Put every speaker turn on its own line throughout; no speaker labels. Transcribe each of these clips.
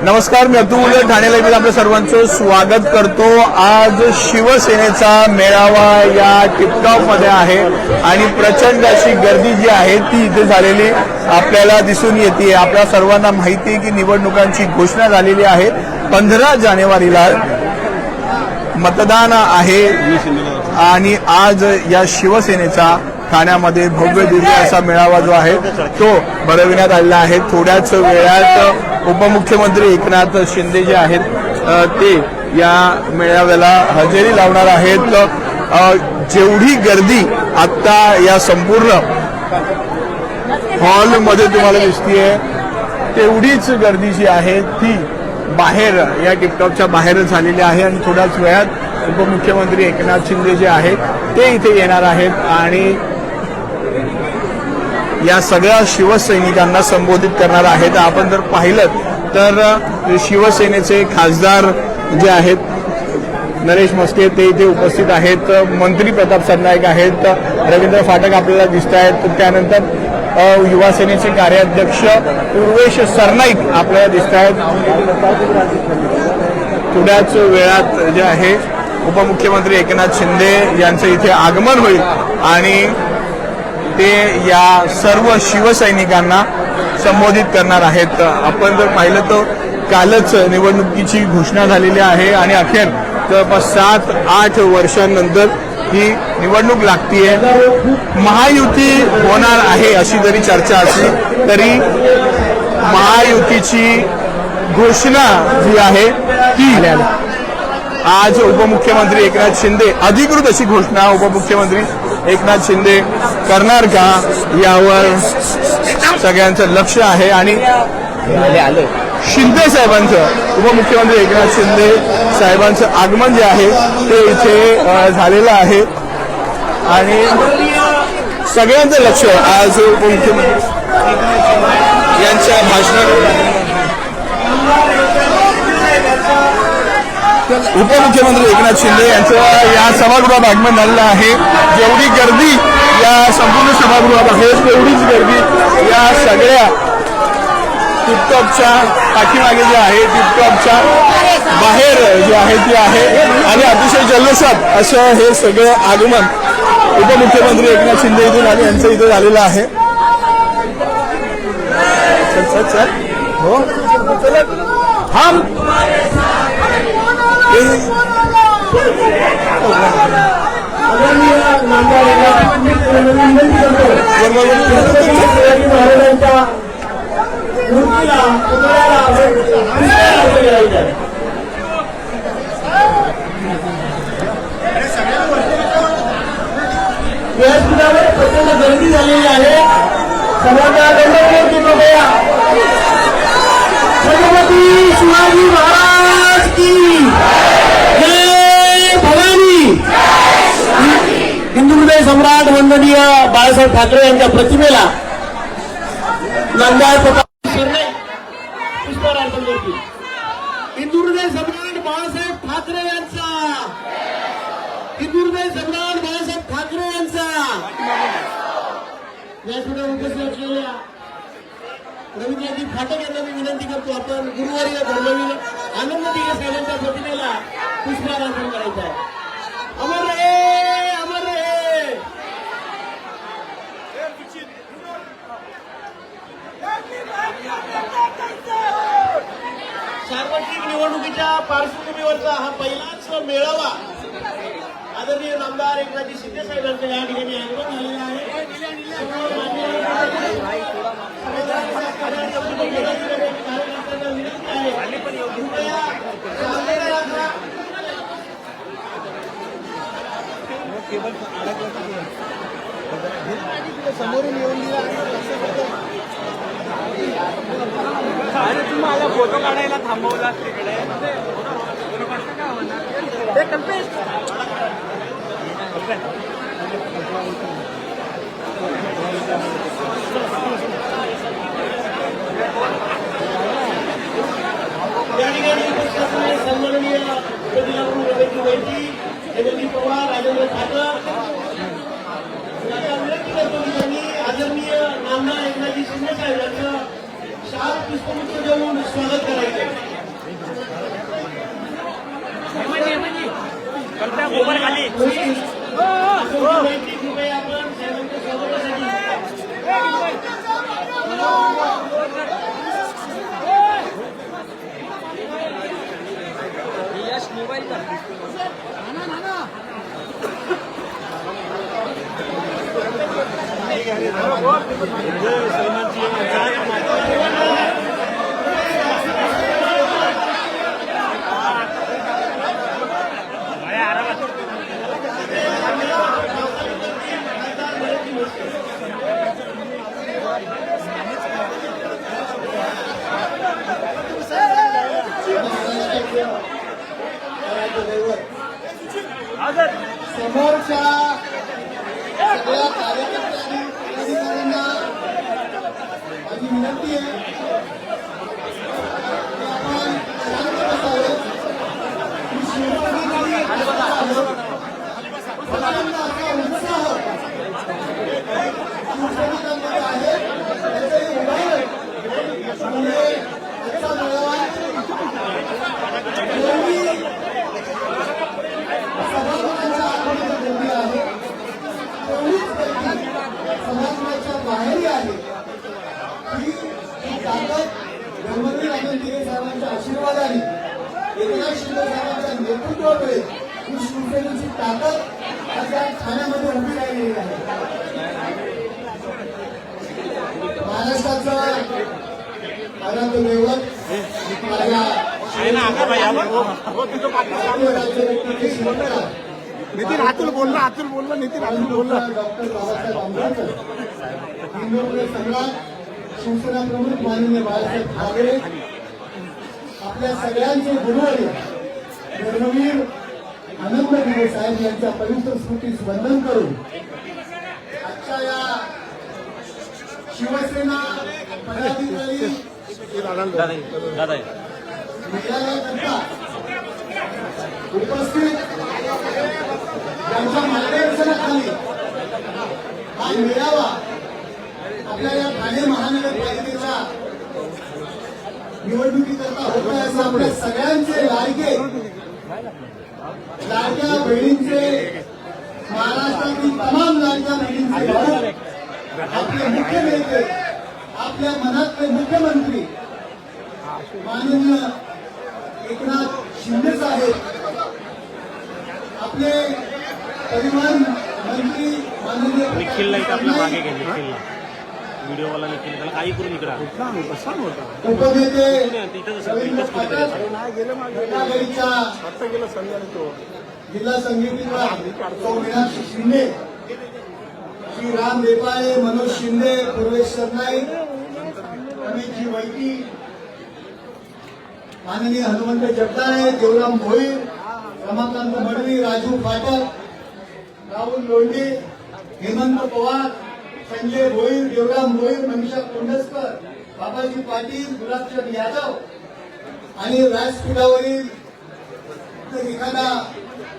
नमस्कार, मी अब्दुल ठाणे लाईव्हमध्ये आपल्या सर्वांचं स्वागत करतो। आज शिवसेनेचा मेळावा या टिपटॉप मध्ये आहे आणि प्रचंड अशी गर्दी जी आहे ती इथे झालेली आपल्याला दिसून येते। आपल्या सर्वांना माहिती आहे की निवडणुकांची घोषणा झालेली आहे। 15 जानेवारीला मतदान आहे आणि आज या शिवसेनेचा ठाण्यामध्ये भव्य दिव्य असा मेळावा जो आहे तो भरविण्यात आलेला आहे। थोड्याच वेळात उपमुख्यमंत्री एकनाथ शिंदे जे आहेत ते या मेळाव्याला हजेरी लावणार आहेत। जेवढी गर्दी आता या संपूर्ण हॉलमध्ये तुम्हाला दिसतीये तेवढीच गर्दी जी आहे ती बाहेर या टिपटॉपच्या बाहेर झालेली आहे आणि थोड्याच वेळात उपमुख्यमंत्री एकनाथ शिंदे जे आहेत ते इथे येणार आहेत आणि या सगळ्या शिवसैनिकांना संबोधित करणार आहेत। आपण जर पाहिलं तर शिवसेनेचे खासदार जे आहेत नरेश म्हस्के ते इथे उपस्थित आहेत, मंत्री प्रताप सरनाईक आहेत, रवींद्र फाटक आपल्याला दिसत आहेत, त्यानंतर युवा सेनेचे कार्याध्यक्ष उर्वेश सरनाईक आपल्याला दिसत आहेत। थोड्याच वेळात जे आहे उपमुख्यमंत्री एकनाथ शिंदे यांचं इथे आगमन होईल आणि ते या सर्व शिवसैनिकांना संबोधित करणार आहेत। आपण जर पाहिलं तर कालच निवडणुकीची घोषणा झालेली आहे आणि अखेर जवळपास 7-8 वर्षांनंतर ही निवडणूक लागतीये। महायुती होणार आहे अशी जरी चर्चा असली तरी महायुतीची घोषणा जी आहे ती आज उपमुख्यमंत्री एकनाथ शिंदे अधिकृत अशी घोषणा उपमुख्यमंत्री एकनाथ शिंदे करणार का यावर सगळ्यांचं लक्ष आहे आणि शिंदे साहेबांचं उपमुख्यमंत्री एकनाथ शिंदे साहेबांचं आगमन जे आहे ते इथे झालेलं आहे आणि सगळ्यांचं लक्ष आज उपमुख्यमंत्री यांच्या भाषणावर उपमुख्यमंत्री एकनाथ शिंदे यांचं या सभागृहात आगमन झालेलं आहे। जेवढी गर्दी या संपूर्ण सभागृहात आहे तेवढीच गर्दी या सगळ्या टिपटॉपच्या पाठीमागे जे आहे टिपटॉपच्या बाहेर जे आहे ती आहे आणि अतिशय जल्लोषात असं हे सगळं आगमन उपमुख्यमंत्री एकनाथ शिंदे इथून आणि यांचं इथं झालेलं आहे। हो हम
गर्दी झालेली आहे। छत्रपती शिवाजी महाराज की जय भवानी। हिंदू हृदय सम्राट वंदनीय बाळासाहेब ठाकरे यांच्या प्रतिमेला नामदार पुष्पहार अर्पण करतील। हिंदू हृदय सम्राट बाळासाहेब ठाकरे यांचा, हिंदू हृदय सम्राट बाळासाहेब ठाकरे यांचा। व्यासपीठावर उपस्थित असलेल्या रवींद्रजी फाटक यांना मी विनंती करतो आपण गुरुवारी धर्मवीर आनंद दिगे साहेबांच्या प्रतिमेला पुष्पहार अर्पण करायचा आहे। अमर रहे, अमर रहे। सार्वत्रिक निवडणुकीच्या पार्श्वभूमीवरचा हा पहिलाच मेळावा आदरणीय नामदार एकनाथजी शिंदे साहेबांचं या ठिकाणी आगमन झालेलं आहे। समोरून येऊन दिला तुम्हाला फोटो काढायला थांबवला तिकडे या ठिकाणी सन्माननीय पवार, राजेंद्र ठाकर आदरणीय नामदार एकनाथजी शिंदे साहेब यांचं पुष्पगुच्छ देऊन स्वागत करायचं. कृपया आपण साहेबांच्या स्वागतासाठी समोरच्या सगळ्या कार्यकर्त्यांनी अधिकाऱ्यांना माझी विनंती आहे की आपण शांत बसावे. ही शिवसेनेची प्रचंड असा उत्साह शिवसैनिकांमध्ये आहे, त्याचंही उदाहरण म्हणजे आजचा मेळावा सभागृहाच्या आतमध्ये गर्दी आहे, तेवढीच गर्दी सभागृहाच्या बाहेरही आहे. ही ताकद धर्मवीर आनंद साहेबांच्या आशीर्वादाने एकनाथ शिंदे साहेबांच्या नेतृत्वामुळे ही शिवसेनेची ताकद आज या ठाण्यामध्ये उभी राहिलेली आहे. महाराष्ट्राचं आराध्य दैवत
नितीन अतुल बोलला नितीन अतुल बोलला.
डॉक्टर बाबासाहेब आंबेडकर, हिंदू सम्राट, शिवसेना प्रमुख माननीय बाळासाहेब ठाकरे, आपल्या सगळ्यांचे गुरुवर्य धर्मवीर आनंद दिघे साहेब यांच्या पवित्र स्मृतीस वंदन करून आजच्या या शिवसेना पदाधिकारी मेळाव्याकरता उपस्थित यांच्या मार्गदर्शनाखाली हा मेळावा आपल्या या ठाणे महानगरपालिकेच्या निवडणुकीकरता होत आहे. असं आपल्या सगळ्यांचे लाडक्या बहिणींचे, महाराष्ट्रातील तमाम लाडक्या बहिणींचे भाऊ, आपले मुख्य नेते, आपल्या मनातले मुख्यमंत्री माननीय एकनाथ शिंदे साहेब, आपले परिवहन मंत्री माननीय
व्हिडिओवाला निखिल त्याला काही करून इकडं
उपनेते रवींद्र पाटील, जिल्हा संघटनेचा मीनाक्षी शिंदे, श्री राम देपाळे, मनोज शिंदे, पूर्वेश सरनाईक, रमेशजी वैकी, माननीय हनुमंत जगदाळे, देवराम भोईर, रमाकांत मडवी, राजू पाटक, राहुल लोंढे, हेमंत पवार, संजय भोईर, देवराम भोईर, मनीषा कोंडसकर, बाबाजी पाटील, गुलाबचंद यादव आणि व्यासपीठावरील जर एखादा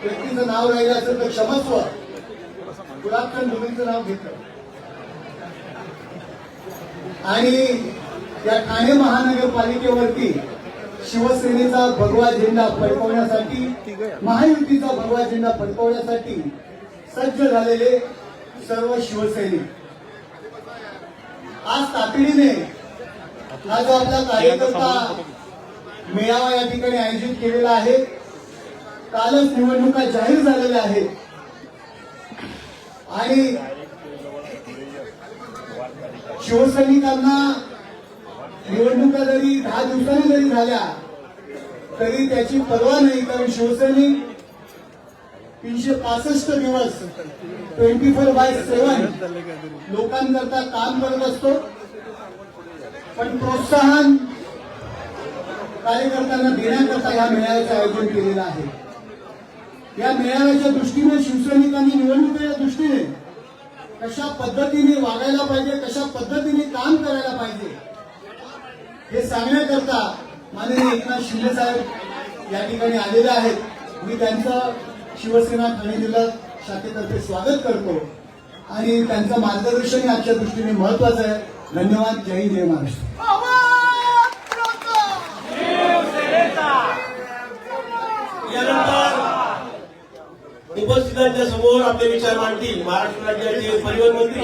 व्यक्तीचं नाव राहिलं असेल तर क्षमस्व. गुलाबचंद भोईरचं नाव घेतलं. आणि या ठाणे महानगरपालिकेवरती शिवसेनेचा भगवा झेंडा फडकवण्यासाठी, महायुतीचा भगवा झेंडा फडकवण्यासाठी सज्ज झालेले सर्व शिवसैनिक आज तातडीने हा जो आपला कार्यकर्ता मेळावा या ठिकाणी आयोजित केलेला आहे. कालच निवडणुका जाहीर झालेल्या आहेत आणि शिवसैनिकांना निवडणुका जरी 10 दिवसांनी जरी झाल्या तरी त्याची पर्वा नाही, कारण शिवसैनिक 365 दिवस 24/7 लोकांकरता काम करत असतो. पण प्रोत्साहन कार्यकर्त्यांना देण्याकरता या मेळाव्याचं आयोजन केलेलं आहे. या मेळाव्याच्या दृष्टीने शिवसैनिकांनी निवडणुकीच्या दृष्टीने कशा पद्धतीने वागायला पाहिजे, कशा पद्धतीने काम करायला पाहिजे हे सांगण्याकरता माननीय एकनाथ शिंदे साहेब या ठिकाणी आलेले आहेत. मी त्यांचं शिवसेना ठाणे जिल्हा शाखेतर्फे स्वागत करतो आणि त्यांचं मार्गदर्शन आजच्या दृष्टीने महत्वाचं आहे. धन्यवाद. जय हिंद, जय महाराष्ट्र. उपस्थितांच्या समोर आपले विचार मांडतील महाराष्ट्र राज्याचे परिवहन मंत्री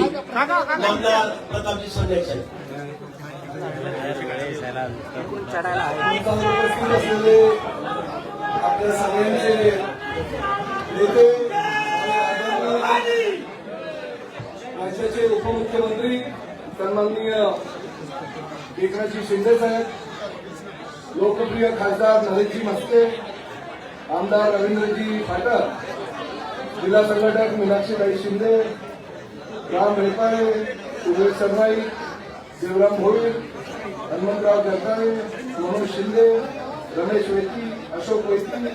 नामदार प्रतापजी सरनाईक साहेब.
उपस्थित असलेले आपल्या सगळ्यांचे नेते आणि राज्याचे उपमुख्यमंत्री सन्माननीय एकनाथजी शिंदे साहेब, लोकप्रिय खासदार नरेशजी मस्के, आमदार रवींद्रजी पाटक, जिल्हा संघटक मीनाक्षीताई शिंदे, राम मेळपाळे, उमेश सरनाईक, देवराम भोईर, हनुमंतराव जगदाळे, मनोज शिंदे, रमेश वेती, अशोक वेती,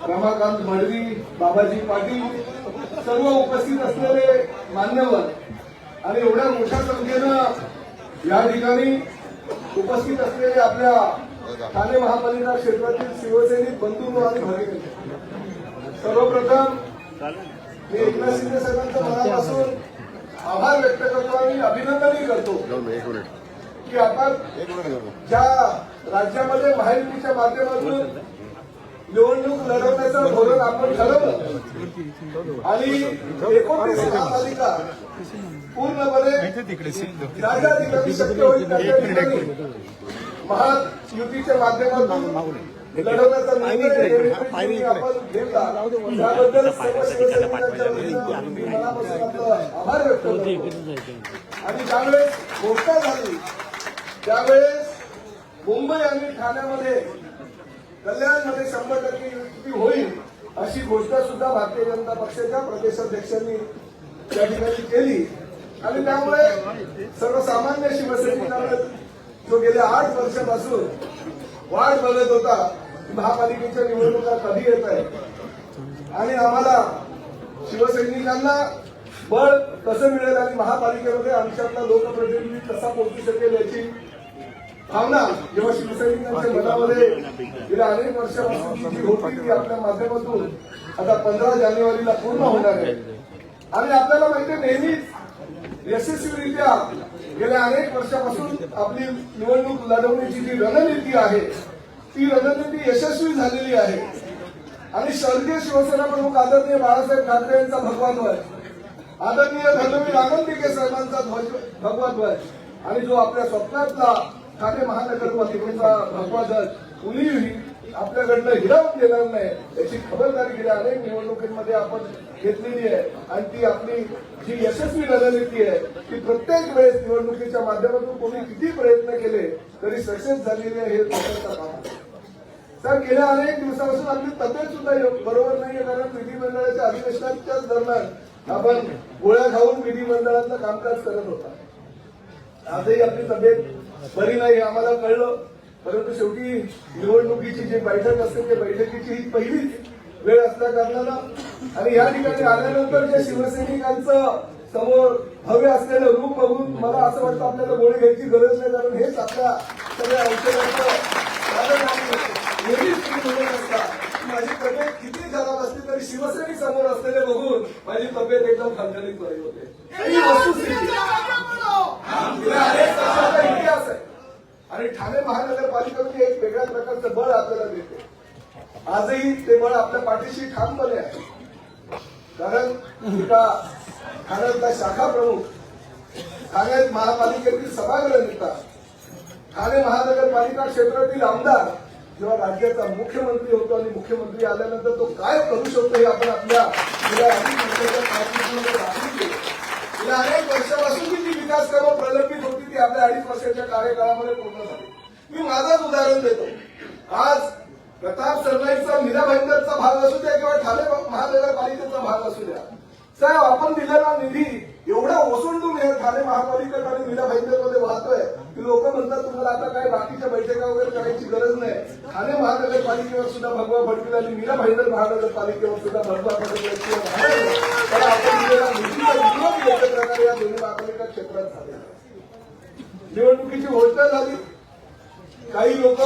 रमाकांत मडवी, बाबाजी पाटील, सर्व उपस्थित असलेले मान्यवर आणि एवढ्या मोठ्या संख्येनं या ठिकाणी उपस्थित असलेले आपल्या ठाणे महापालिका क्षेत्रातील शिवसैनिक बंधू आणि भगिनी, सर्वप्रथम मी एकनाथ शिंदे साहेबांच्या मनापासून आभार व्यक्त करतो आणि अभिनंदनही करतो की आपण ज्या राज्यामध्ये महायुतीच्या माध्यमातून निवडणूक लढवण्याचं धोरण आपण ठरवलं आणि 29 महापालिका पूर्णपणे ज्या ठिकाणी शक्य होईल त्या ठिकाणी महायुतीच्या माध्यमातून लढवण्याचा निर्णय आपण घेतला. त्याबद्दल सर्व शिवसैनिकांच्या वतीनं मी मनापासून आपलं आभार व्यक्त करतो. आणि ज्यावेळेस घोषणा झाली त्यावेळेस मुंबई आणि ठाण्यामध्ये कल्याणमध्ये 100% युती होईल अशी घोषणा सुद्धा भारतीय जनता पक्षाच्या प्रदेशाध्यक्षांनी त्या ठिकाणी केली. आणि त्यामुळे सर्वसामान्य शिवसैनिकांना जो गेल्या 8 वर्षापासून वाट बघत होता महापालिकेच्या निवडणुका कधी येत आहे आणि आम्हाला शिवसैनिकांना बळ कसं मिळेल आणि महापालिकेमध्ये आमच्यातला लोकप्रतिनिधी कसा पोहोचू शकेल याची भावना जेव्हा शिवसैनिकांच्या मनामध्ये गेल्या अनेक वर्षापासून जी होती ती आपल्या माध्यमातून आता 15 जानेवारीला पूर्ण होणार आहे. आणि आपल्याला माहिती आहे नेहमीच यशस्वीरित्या गेल्या अनेक वर्षापासून आपली निवडणूक लढवण्याची जी रणनीती आहे ती रणनीती यशस्वी झालेली आहे. आणि स्वर्गीय शिवसेना प्रमुख आदरणीय बाळासाहेब ठाकरे यांचा भगवा ध्वज, आदरणीय धर्मवीर आनंदीके साहेबांचा भगवा ध्वज आणि जो आपल्या स्वप्नातला ठाणे महानगरपालिकेचा भगवा ध्वज कुणीही आपल्याकडनं हिरावून देणार नाही याची खबरदारी गेल्या अनेक निवडणुकीमध्ये आपण घेतलेली आहे. आणि ती आपली जी यशस्वी रणनीती आहे ती प्रत्येक वेळेस निवडणुकीच्या माध्यमातून कोणी किती प्रयत्न केले तरी सक्सेस झालेले हे महत्वाचं काम आहे. तर गेल्या अनेक दिवसापासून आपली तब्येत सुद्धा बरोबर नाहीये कारण विधिमंडळाच्या अधिवेशनाच्याच दरम्यान आपण गोळ्या खाऊन विधिमंडळातलं कामकाज करत होता. आजही आपली तब्येत बरी नाही हे आम्हाला कळलं, परंतु शेवटी निवडणुकीची जी बैठक असते त्या बैठकीची ही पहिलीच वेळ असल्या कारणानं आणि या ठिकाणी आल्यानंतर ज्या शिवसैनिकांचं समोर भव्य असलेलं रूप बघून मला असं वाटतं आपल्याला गोळी घ्यायची गरज नाही कारण हेच आपल्या सगळ्या औषधांचं नेहमीच तुम्ही म्हणत असता माझी तब्येत किती खराब असली तरी शिवसैनिक समोर असलेले बघून माझी तब्येत एकदम खणखणीत बरी होते. ही वस्तुस्थिती अनेक वर्षाचा इतिहास आहे आणि ठाणे महानगरपालिकेमध्ये एक वेगळ्या प्रकारचं बळ आपल्याला देते. आजही ते बळ आपल्या पाठीशी ठामपणे आहे कारण एका ठाण्यातला शाखा प्रमुख, ठाणे महापालिकेतील सभागृह नेता, ठाणे महानगरपालिका क्षेत्रातील आमदार जेव्हा राज्याचा मुख्यमंत्री होतो आणि मुख्यमंत्री आल्यानंतर तो काय करू शकतो हे आपण आपल्या गेल्या अनेक वर्षाच्या कारकिर्दीमध्ये दाखवले. गेल्या अनेक वर्षापासून जी विकास कामं प्रलंबित होती ती आपल्या 2.5 वर्षाच्या कार्यकाळामध्ये पूर्ण झाली. मी माझंच उदाहरण देतो. आज प्रताप सरनाईकचा मीरा भाईंदरचा भाग असू द्या किंवा ठाणे महानगरपालिकेचा भाग असू द्या, साहेब आपण दिलेला निधी एवढा ओसंडून हे ठाणे महापालिकेत आणि मीरा भाईंदरमध्ये वाहतोय की लोक म्हणतात तुम्हाला आता काय बाकीच्या बैठका वगैरे करायची गरज नाही. ठाणे महानगरपालिकेवर सुद्धा भगवा फडकेल आणि मीरा भाईंदर महानगरपालिकेवर सुद्धा भगवा फडकेल तर आपण दिलेला निधीचा विनियोग योग्य प्रकारे या दोन्ही महापालिका क्षेत्रात झालेला. निवडणुकीची घोषणा झाली, काही लोक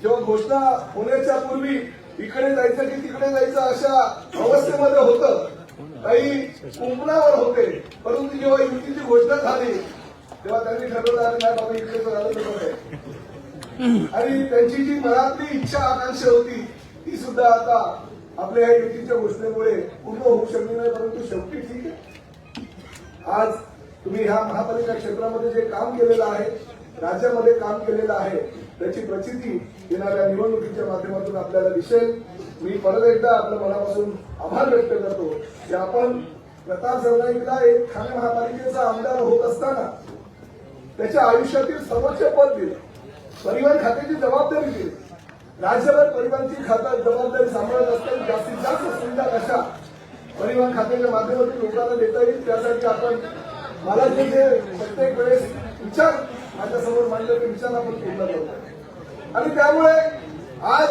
जेव्हा घोषणा होण्याच्या पूर्वी इकडे जायचं की तिकडे जायचं अशा अवस्थेमध्ये होतं, काही कुंपणावर होते, परंतु जेव्हा युतीची घोषणा झाली तेव्हा त्यांनी ठरवलं नाही बाबा इकडे झालं तर आहे आणि त्यांची जी मनातली इच्छा आकांक्षा होती ती सुद्धा आता आपल्या या युतीच्या घोषणेमुळे पूर्ण होऊ शकली नाही, परंतु शेवटी ठीक आहे. आज तुम्ही ह्या महापालिका क्षेत्रामध्ये जे काम केलेलं आहे, राज्यामध्ये काम केलेलं आहे, त्याची प्रचिती येणाऱ्या निवडणुकीच्या माध्यमातून आपल्याला दिसेल. मी परत एकदा आपल्या मनापासून आभार व्यक्त करतो की आपण प्रताप सरनाईकला एक ठाणे महापालिकेचा आमदार होत असताना त्याच्या आयुष्यातील सर्वोच्च पद दिलं, परिवहन खात्याची जबाबदारी दिली. राज्यभर परिवहनची जबाबदारी सांभाळत असताना जास्तीत जास्त सुविधा कशा परिवहन खात्याच्या माध्यमातून लोकांना देता येईल, त्यासाठी आपण मला जे प्रत्येक वेळेस विचार माझ्यासमोर मांडले ते विचार आपण पूर्ण करतो. आणि त्यामुळे आज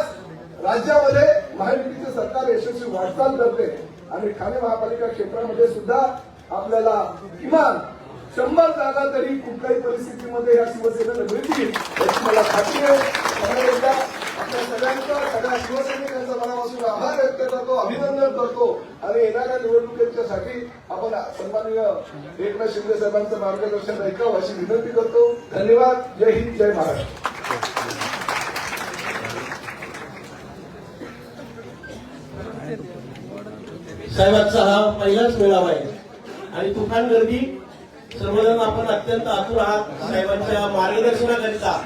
राज्यामध्ये महायुतीचे सरकार यशस्वी वाटचाल करते आणि ठाणे महापालिका क्षेत्रामध्ये सुद्धा आपल्याला किमान 100 जागा तरी कुठल्याही परिस्थितीमध्ये या शिवसेनेला मिळतील याची मला खात्री आहे. त्यामुळे एकदा आपल्या सगळ्यांचा, सगळ्या शिवसैनिकांचा मनापासून आभार व्यक्त करतो, अभिनंदन करतो आणि येणाऱ्या निवडणुकीच्यासाठी आपण सन्माननीय एकनाथ शिंदे साहेबांचं मार्गदर्शन ऐकावं अशी विनंती करतो. धन्यवाद. जय हिंद, जय महाराष्ट्र.
साहेबांचा हा पहिलाच मेळावा आहे आणि तुफान गर्दी. सर्वजण आपण अत्यंत आतुर आहात साहेबांच्या मार्गदर्शनाकरिता.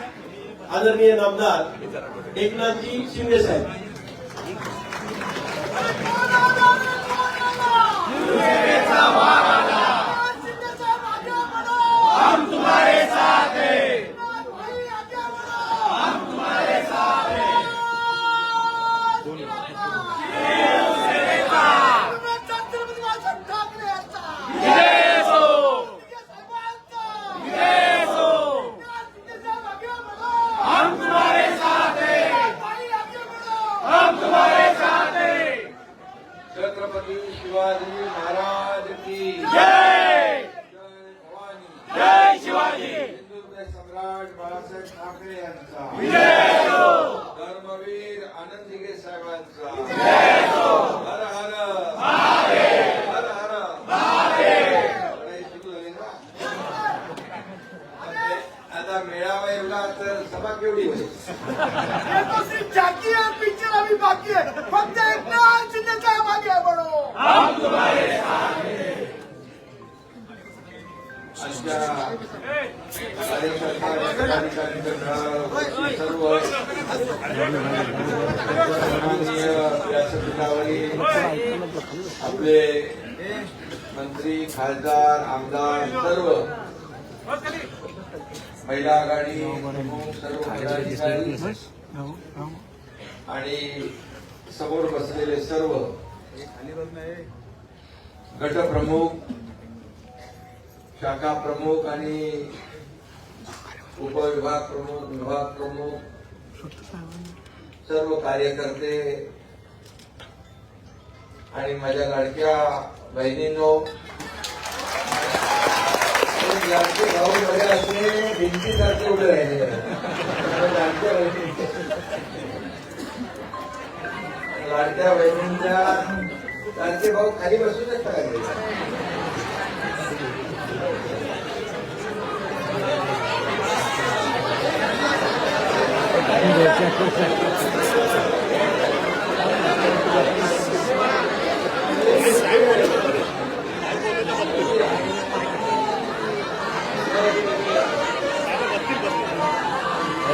आदरणीय नामदार एकनाथजी शिंदे साहेब.
छत्रपती शिवाजी महाराज की जय. जय भवानी. जय शिवाजी. हिंदुत्व सम्राट बाळासाहेब ठाकरे यांचा विजय हो. धर्मवीर आनंददिघे साहेबांचा विजय हो. हर हर महादेव. हर हर महादेव. आता मेळावा एवढा तर सभा केवढी होईल.
जाती है पिक्चर अभी बाकी है, फक्त एकनाथ शिंदे साहेब आगे बढ़ो. हम तुम्हारे साथ हैं.
आजच्या कार्यकर्ता सर्व सन्माननीय व्यासपीठावरील आपले मंत्री, खासदार, आमदार, सर्व महिला आघाडी सर्व पदाधिकारी आणि समोर बसलेले सर्व गटप्रमुख, शाखा प्रमुख आणि उपविभाग प्रमुख, विभाग प्रमुख, सर्व कार्यकर्ते आणि माझ्या लाडक्या बहिणींनो, लाडके भाऊ बरे असले भिंतीसारखे उभे राहिले. लाडक्या बहिणींच्या लाडके भाऊ खाली बसू शकता का?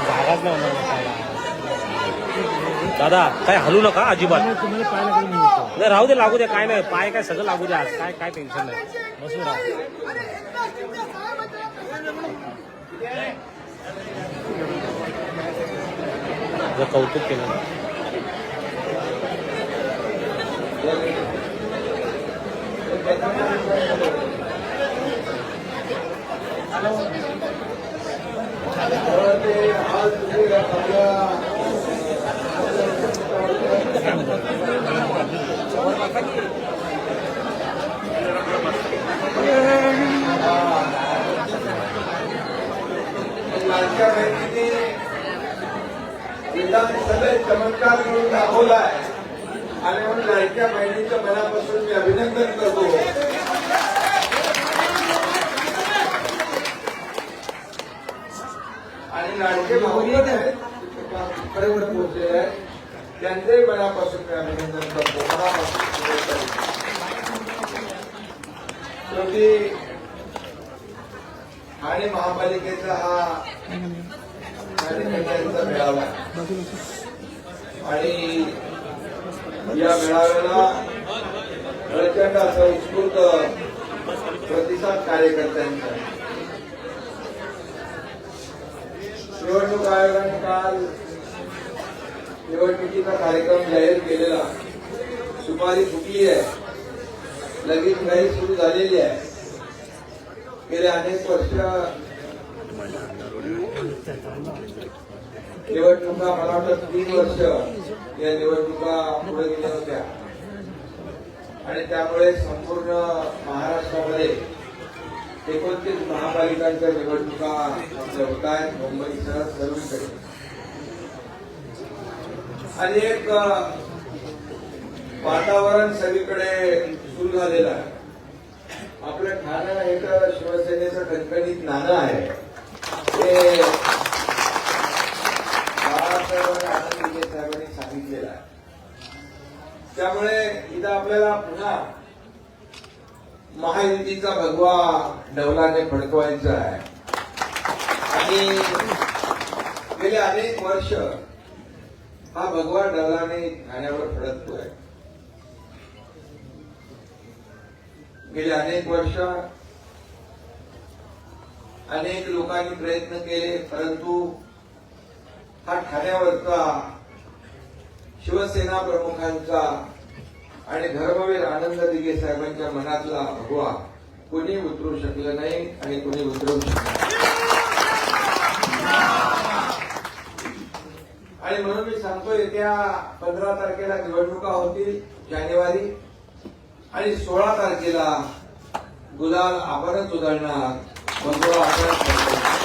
जागाच नाही होणार दादा. काय हलू नका अजिबात. नाही राहू दे, लागू दे, काय नाही. पाय काय सगळं लागू दे. आज काय काय टेन्शन नाही. बसून राहा. कौतुक केलं.
लाडक्या बहिणीने विधानसभेत चमत्कार करून दाखवलाय आणि म्हणून लाडक्या बहिणीच्या मनापासून मी अभिनंदन करतो. आणि लाडके भाऊ पोहोचलेले आहे त्यांचंही मनापासून मी अभिनंदन करतो. मनापासून शुभेच्छा देतो. शेवटी ठाणे महापालिकेचा हा कार्यकर्त्यांचा मेळावा आहे. आणि या मेळाव्याला प्रचंड असा उत्स्फूर्त प्रतिसाद कार्यकर्त्यांचा आहे. निवडणूक आयोगाने काल निवडणुकीचा कार्यक्रम जाहीर केलेला. सुपारी फुटली आहे, लगेच घाई सुरू झालेली आहे. गेले अनेक वर्ष निवडणुका, मला वाटतं 3 वर्ष या निवडणुका पुढे गेल्या होत्या आणि त्यामुळे संपूर्ण महाराष्ट्रामध्ये 29 महापालिकांच्या निवडणुका आपल्या होत आहेत, मुंबईसह सर्वीकडे. आणि एक वातावरण सगळीकडे सुरू झालेलं आहे. आपलं ठाणं हे तर शिवसेनेचं कणकणीत नाणं आहे. ते बाळासाहेब आनंद साहेबांनी सांगितलेलं आहे. त्यामुळे इथं आपल्याला पुन्हा महायुतीचा भगवा डौलाने फडकवायचा आहे. आणि गेले अनेक वर्ष हा भगवा डौलाने ठाण्यावर फडकतोय. गेले अनेक वर्ष अनेक लोकांनी प्रयत्न केले, परंतु हा ठाण्यावरचा शिवसेना प्रमुखांचा आणि धर्मवीर आनंद दिघे साहेबांच्या मनातला भगवा कोणी उतरू शकलं नाही आणि कोणी उतरवू शकलं नाही. आणि म्हणून मी सांगतो, येत्या 15 तारखेला निवडणुका होतील जानेवारी, आणि 16 तारखेला गुलाल आपणच उधळणार, भगवा आपणच फडकवणार.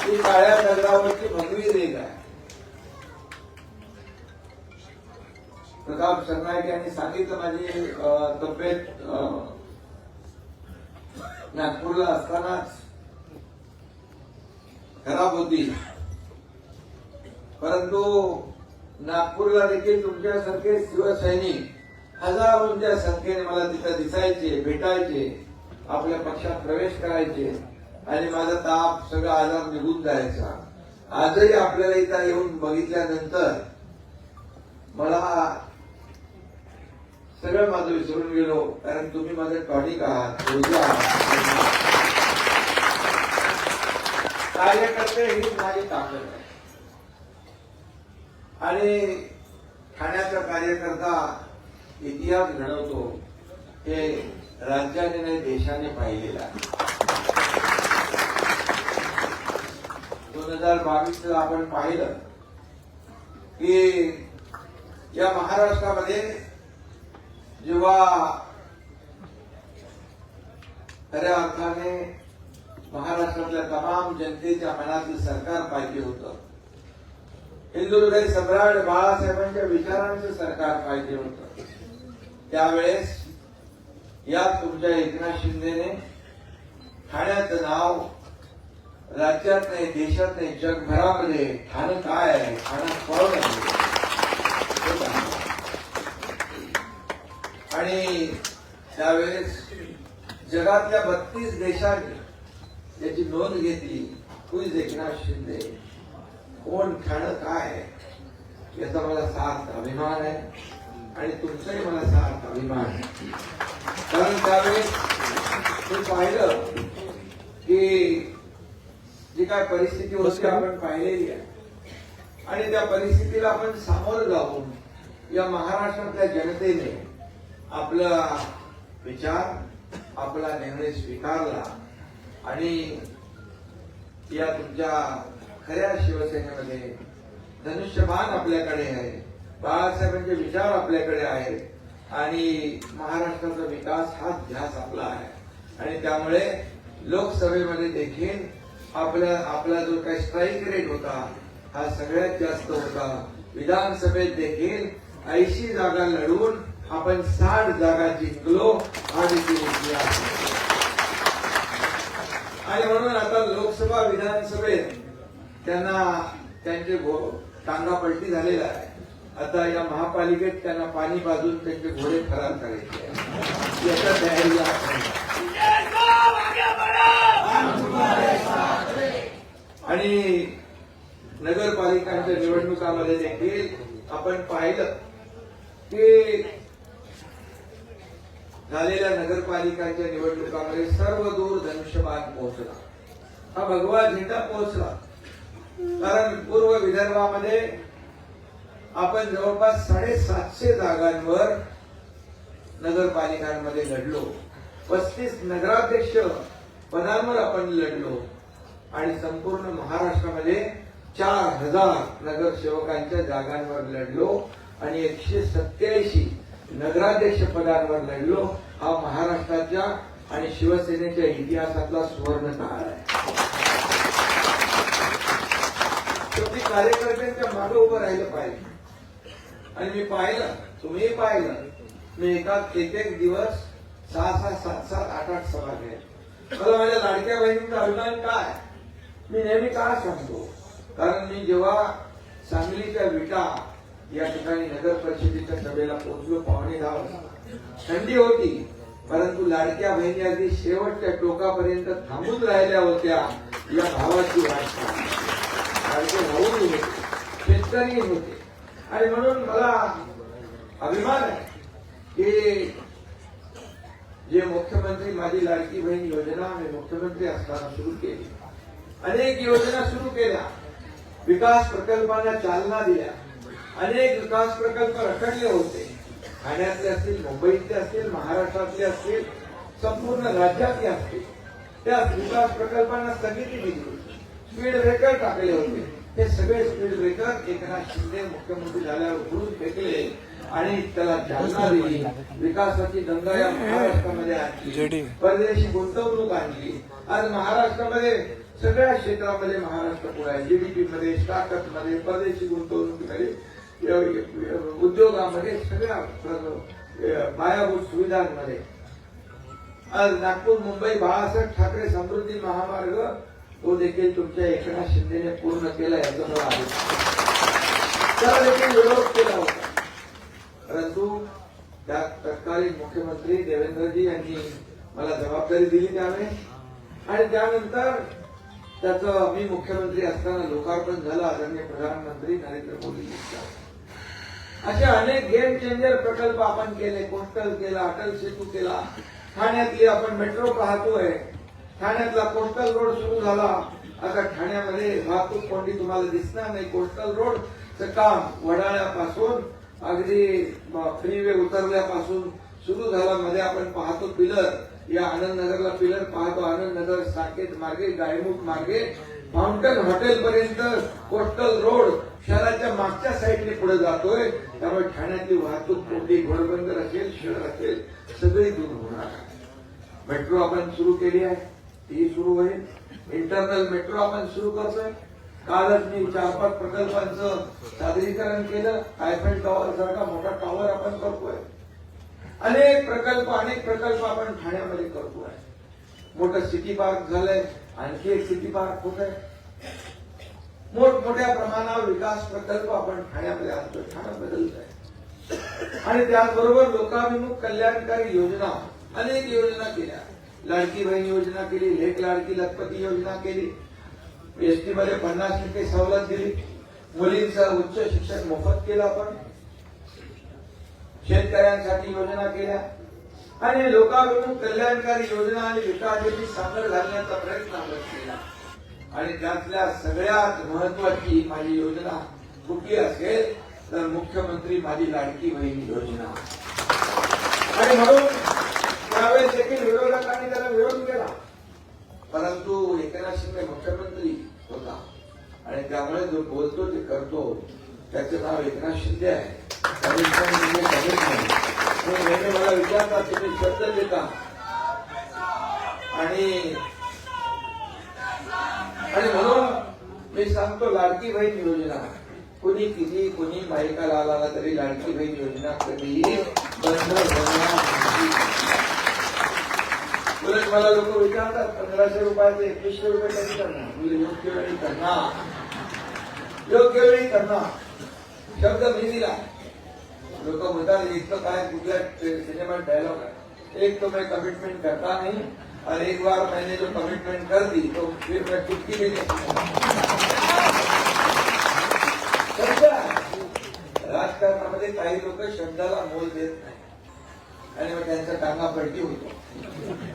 ही काळ्या दगडावरची भगवी रेग आहे. प्रताप सरनाईक यांनी सांगितलं, माझी तब्येत नागपूरला असतानाच खराब होती, परंतु नागपूरला देखील तुमच्यासारखे शिवसैनिक हजारोंच्या संख्येने मला तिथं दिसायचे, भेटायचे, आपल्या पक्षात प्रवेश करायचे आणि माझा ताप सगळा आजार निघून जायचा. आजही आपल्याला इथं येऊन बघितल्यानंतर मला सगळं माझं विसरून गेलो, कारण तुम्ही माझे टॉनिक आहात, ऊर्जा आहात. कार्यकर्ते ही माझी ताकद आहे. आणि ठाण्याचा कार्यकर्ता इतिहास घडवतो हे राज्याने नाही देशाने पाहिलेला आहे. 2022 आपण पाहिलं की या महाराष्ट्रामध्ये जेव्हा खऱ्या अर्थाने महाराष्ट्रातल्या तमाम जनतेच्या मनातलं सरकार पाहिजे होतं, हिंदुहृदय सम्राट बाळासाहेबांच्या विचारांचं सरकार पाहिजे होतं, त्यावेळेस या तुमच्या एकनाथ शिंदेने ठाण्याचं नाव राज्यात नाही, देशात नाही, जगभरामध्ये ठाणं काय आहे, ठाणं कोण आहे हे सांगितलं. आणि त्यावेळेस जगातल्या 32 देशांनी याची नोंद घेतली. कुठे एकनाथ शिंदे, कोण, ठाणं काय आहे, याचा मला सार्थ अभिमान आहे आणि तुमचाही मला सार्थ अभिमान आहे. कारण त्यावेळेस मी पाहिलं की जी काय परिस्थिती होती आपण पाहिलेली आहे आणि त्या परिस्थितीला आपण सामोरं जाऊन या महाराष्ट्रातल्या जनतेने आपला विचार, आपला निर्णय स्वीकारला आणि या तुमच्या खऱ्या शिवसेनेमध्ये धनुष्यबाण आपल्याकडे आहे, बाळासाहेबांचे विचार आपल्याकडे आहेत आणि महाराष्ट्राचा विकास हा ध्यास आपला आहे. आणि त्यामुळे लोकसभेमध्ये देखील आपला जो काही स्ट्राईक रेट होता हा सगळ्यात जास्त होता. विधानसभेत देखील 80 जागा लढवून आपण 60 जागा जिंकलो हा देखील इतिहास. आणि म्हणून आता लोकसभा विधानसभेत त्यांना त्यांचे टांगा पलटी झालेला आहे. आता या महापालिकेत त्यांना पाणी पाजून त्यांचे घोडे फरार करायचे आहे. याच्या तयारीला आणि नगरपालिकांच्या निवडणुकामध्ये देखील आपण पाहिलं की झालेल्या नगरपालिकांच्या निवडणुकामध्ये सर्व दूर धनुष्यबाण पोहोचला. हा भगवा झेंडा पोहोचला. कारण पूर्व विदर्भामध्ये आपण जवळपास 750 जागांवर नगरपालिकांमध्ये लढलो. 35 नगराध्यक्ष पदांवर आपण लढलो आणि संपूर्ण महाराष्ट्रामध्ये 4000 नगरसेवकांच्या जागांवर लढलो आणि 187 नगराध्यक्ष पदांवर लढलो. हा महाराष्ट्राच्या आणि शिवसेनेच्या इतिहासातला सुवर्ण काळ आहे. शेवटी कार्यकर्त्यांच्या मागे उभं राहिलं पाहिजे. आणि मी पाहिलं, तुम्ही पाहिलं, मी एक दिवस 6-6, 7-7, 8-8 सभा घेत. मला माझ्या लाडक्या बहिणींचा अभिमान काय मी नेहमी का सांगतो, कारण मी जेव्हा सांगलीच्या विटा या ठिकाणी नगर परिषदेच्या सभेला पोहोचलो 9:15 वाजता, थंडी होती, परंतु लाडक्या बहिणी अगदी शेवटच्या टोकापर्यंत थांबून राहिल्या होत्या. या भावाची वाट लाडके भाऊ होते, शेतकरी होते. आणि म्हणून मला अभिमान आहे की जे मुख्यमंत्री माझी लाडकी बहीण योजना मी मुख्यमंत्री असताना सुरू केली. अनेक योजना सुरू केल्या, विकास प्रकल्पांना चालना दिल्या. अनेक विकास प्रकल्प रखडले होते. ठाण्यातले असतील, मुंबईतले असतील, महाराष्ट्रातले असतील, संपूर्ण राज्यातले असतील. त्या विकास प्रकल्पांना स्थगिती दिली. स्पीड ब्रेकर टाकले होते. हे सगळे स्पीड ब्रेकर एकनाथ शिंदे मुख्यमंत्री झाल्यावर उघडून फेकले आणि त्याला चालना दिली. विकासाची गंगा या महाराष्ट्रामध्ये आणली. परदेशी गुंतवणूक आणली. आज महाराष्ट्रामध्ये सगळ्या क्षेत्रामध्ये महाराष्ट्र पुढे आहे. जीडीपी मध्ये, स्टार्टअप मध्ये, परदेशी गुंतवणुकीमध्ये, उद्योगामध्ये, सगळ्या पायाभूत सुविधांमध्ये. आज नागपूर मुंबई बाळासाहेब ठाकरे समृद्धी महामार्ग तो देखील तुमच्या एकनाथ शिंदेने पूर्ण केला याचा मला त्याला देखील विरोध केला होता. परंतु त्या तत्कालीन मुख्यमंत्री देवेंद्रजी यांनी मला जबाबदारी दिली त्यावेळेस आणि त्यानंतर त्याचं मी मुख्यमंत्री असताना लोकार्पण झालं आदरणीय प्रधानमंत्री नरेंद्र मोदी यांच्या. असे अनेक गेम चेंजर प्रकल्प आपण केले. कोस्टल केला, अटल सेतू केला. ठाण्यातली आपण मेट्रो पाहतोय. ठाण्यातला कोस्टल रोड सुरू झाला. आता ठाण्यामध्ये वाहतूक कोंडी तुम्हाला दिसणार नाही. कोस्टल रोडचं काम वडाळ्यापासून अगदी फ्रीवे उतरल्यापासून सुरू झाला. मध्ये आपण पाहतो पिलर, या आनंदनगरला पिलर पाहतो. आनंदनगर साकेत मार्गे, गायमुख मार्गे, माउंटन हॉटेल पर्यंत कोस्टल रोड शहराच्या मागच्या साईडने पुढे जातोय. त्यामुळे ठाण्यातली वाहतूक कोंडी, घोडबंदर असेल, शहर असेल, सगळी दूर होणार आहे. मेट्रो आपण सुरू केली आहे, ती सुरू होईल. इंटरनल मेट्रो आपण सुरू करतोय. कालच मी 4-5 प्रकल्पांचं सादरीकरण केलं. आयफेल टॉवर सारखा मोठा टॉवर आपण करतोय. अनेक प्रकल्प आपण ठाण्यामध्ये करतोय. मोठं सिटी पार्क झालंय, आणखी एक सिटी पार्क होत आहे. मोठमोठ्या प्रमाणावर विकास प्रकल्प आपण ठाण्यामध्ये आणतोय. ठाणं बदलत आहे. आणि त्याचबरोबर लोकाभिमुख कल्याणकारी योजना, अनेक योजना केल्या. लाडकी बहीण योजना केली, लेक लाडकी लखपती योजना केली. एसटी मध्ये 50% सवलत दिली. मुलींचं उच्च शिक्षण मोफत केलं आपण. शेतकऱ्यांसाठी योजना केल्या आणि लोकाभिमुख कल्याणकारी योजना आणि विकासाची साखर घालण्याचा प्रयत्न आपण केला. आणि त्यातल्या सगळ्यात महत्वाची माझी योजना कुठली असेल तर मुख्यमंत्री माझी लाडकी बहीण योजना. आणि म्हणून त्यावेळेस देखील विरोधकांनी त्याला विरोध केला, परंतु एकनाथ शिंदे मुख्यमंत्री होता आणि त्यामुळे जो बोलतो ते करतो. त्याचं नाव एकनाथ शिंदे आहे. मला विचारतात तुम्ही शब्द देता आणि म्हणून मी सांगतो लाडकी बहीण योजना कुणी किती कुणी बायकाला आला तरी लाडकी बहीण योजना कधीही बंद होणार नाही. उलट मला लोक विचारतात 1500 रुपयाचे 2100 रुपये कधी करणार, योग्य वेळी करणार. योग्य वेळी करणं शब्द मी दिला. लोक म्हणतात इतकं काय कुठल्या सिनेमात डायलॉग आहे, एक तो मैं कमिटमेंट करता नहीं और एक बार मैंने जो कमिटमेंट कर दी तो फिर मैं चुटकी भी नहीं. राजकारणामध्ये काही लोक शब्दाला मोल देत नाही आणि मग त्यांचा टांगापलटी होतो.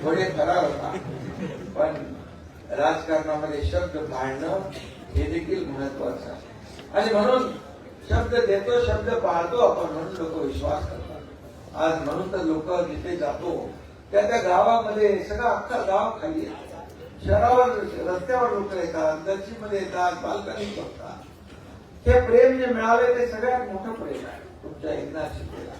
थोडे करार होता, पण राजकारणामध्ये शब्द पाळणं हे देखील महत्वाचं आहे. आणि म्हणून शब्द देतो, शब्द पाळतो आपण, म्हणून लोक विश्वास करतात. आज म्हणून तर लोक जिथे जातो त्या त्या गावामध्ये सगळं अख्खा गाव खाली येतं. शहरावर रस्त्यावर लोक येतात, गच्चीमध्ये येतात, बाल्कनीत बघतात. हे प्रेम जे मिळाले ते सगळ्यात मोठं प्रेम आहे तुमच्या एकनाथ शिंदेला.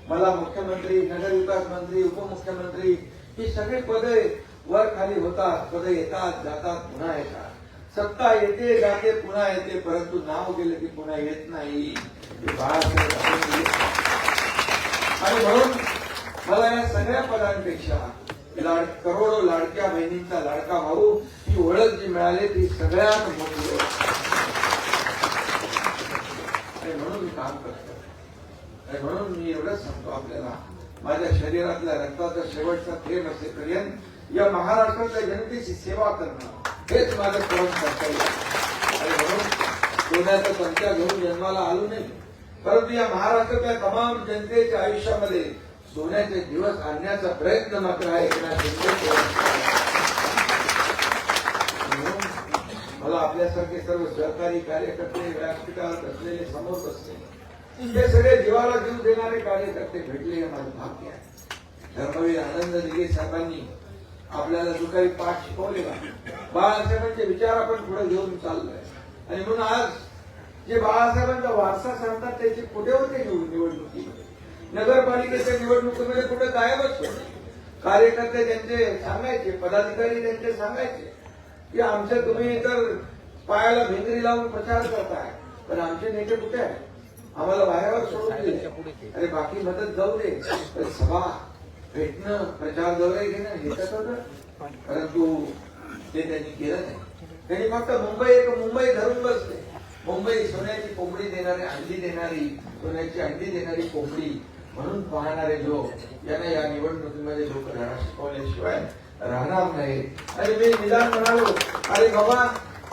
मला मुख्यमंत्री, नगरविकास मंत्री, उपमुख्यमंत्री ही सगळी पदे वर खाली होतात, पदे येतात जातात, पुन्हा येतात. सत्ता येते जाते पुन्हा येते, परंतु नाव गेलं की पुन्हा येत नाही. हे बाळासाहेब. आणि म्हणून मला या सगळ्या पदांपेक्षा करोडो लाडक्या बहिणींचा लाडका भाऊ ही ओळख जी मिळाली ती सगळ्यात मोठी ओळख. आणि म्हणून मी काम करतो. आणि म्हणून मी एवढंच सांगतो आपल्याला, माझ्या शरीरातल्या रक्ताचा शेवटचा थेंब असेपर्यंत या महाराष्ट्रातल्या जनतेची सेवा करणं हेच माझं परम कर्तव्य आहे. आणि म्हणून सोन्याचा चमचा घेऊन जन्माला आलो नाही, परंतु या महाराष्ट्रातल्या तमाम जनतेच्या आयुष्यामध्ये सोन्याचे दिवस आणण्याचा प्रयत्न मात्र आहे. मला आपल्यासारखे सर्व सहकारी कार्यकर्ते व्यासपीठावर बसलेले समोर बसले हे सगळे जीवाला जीव देणारे कार्यकर्ते भेटले हे माझं भाग्य आहे. धर्मवीर आनंद दिघे साहेबांनी आपल्याला जो काही पाठ शिकवलेला, बाळासाहेबांचे विचार आपण पुढे घेऊन चाललोय. आणि म्हणून आज जे बाळासाहेबांचा वारसा सांगतात त्याची कुठे होते निवडणुकीमध्ये, नगरपालिकेच्या निवडणुकीमध्ये कुठे गायबच होते. कार्यकर्ते त्यांचे सांगायचे, पदाधिकारी त्यांचे सांगायचे की आमचे तुम्ही तर पायाला भिंगरी लावून प्रचार करताय, पण आमचे नेते कुठे आहे, आम्हाला बाहेरवर सोडून दिले. अरे बाकी मदत जाऊ दे, पण सभा भेटणं, प्रचार दौरे घेणं हे तर होतं, परंतु ते त्यांनी केलं नाही. त्यांनी फक्त मुंबई धरून बसले. मुंबई सोन्याची कोंबडी देणारी, अंडी देणारी, सोन्याची अंडी देणारी कोंबडी म्हणून पाहणारे लोक यांना या निवडणुकीमध्ये लोक धडा शिकवल्याशिवाय राहणार नाही. आणि मी निदान म्हणालो, अरे बाबा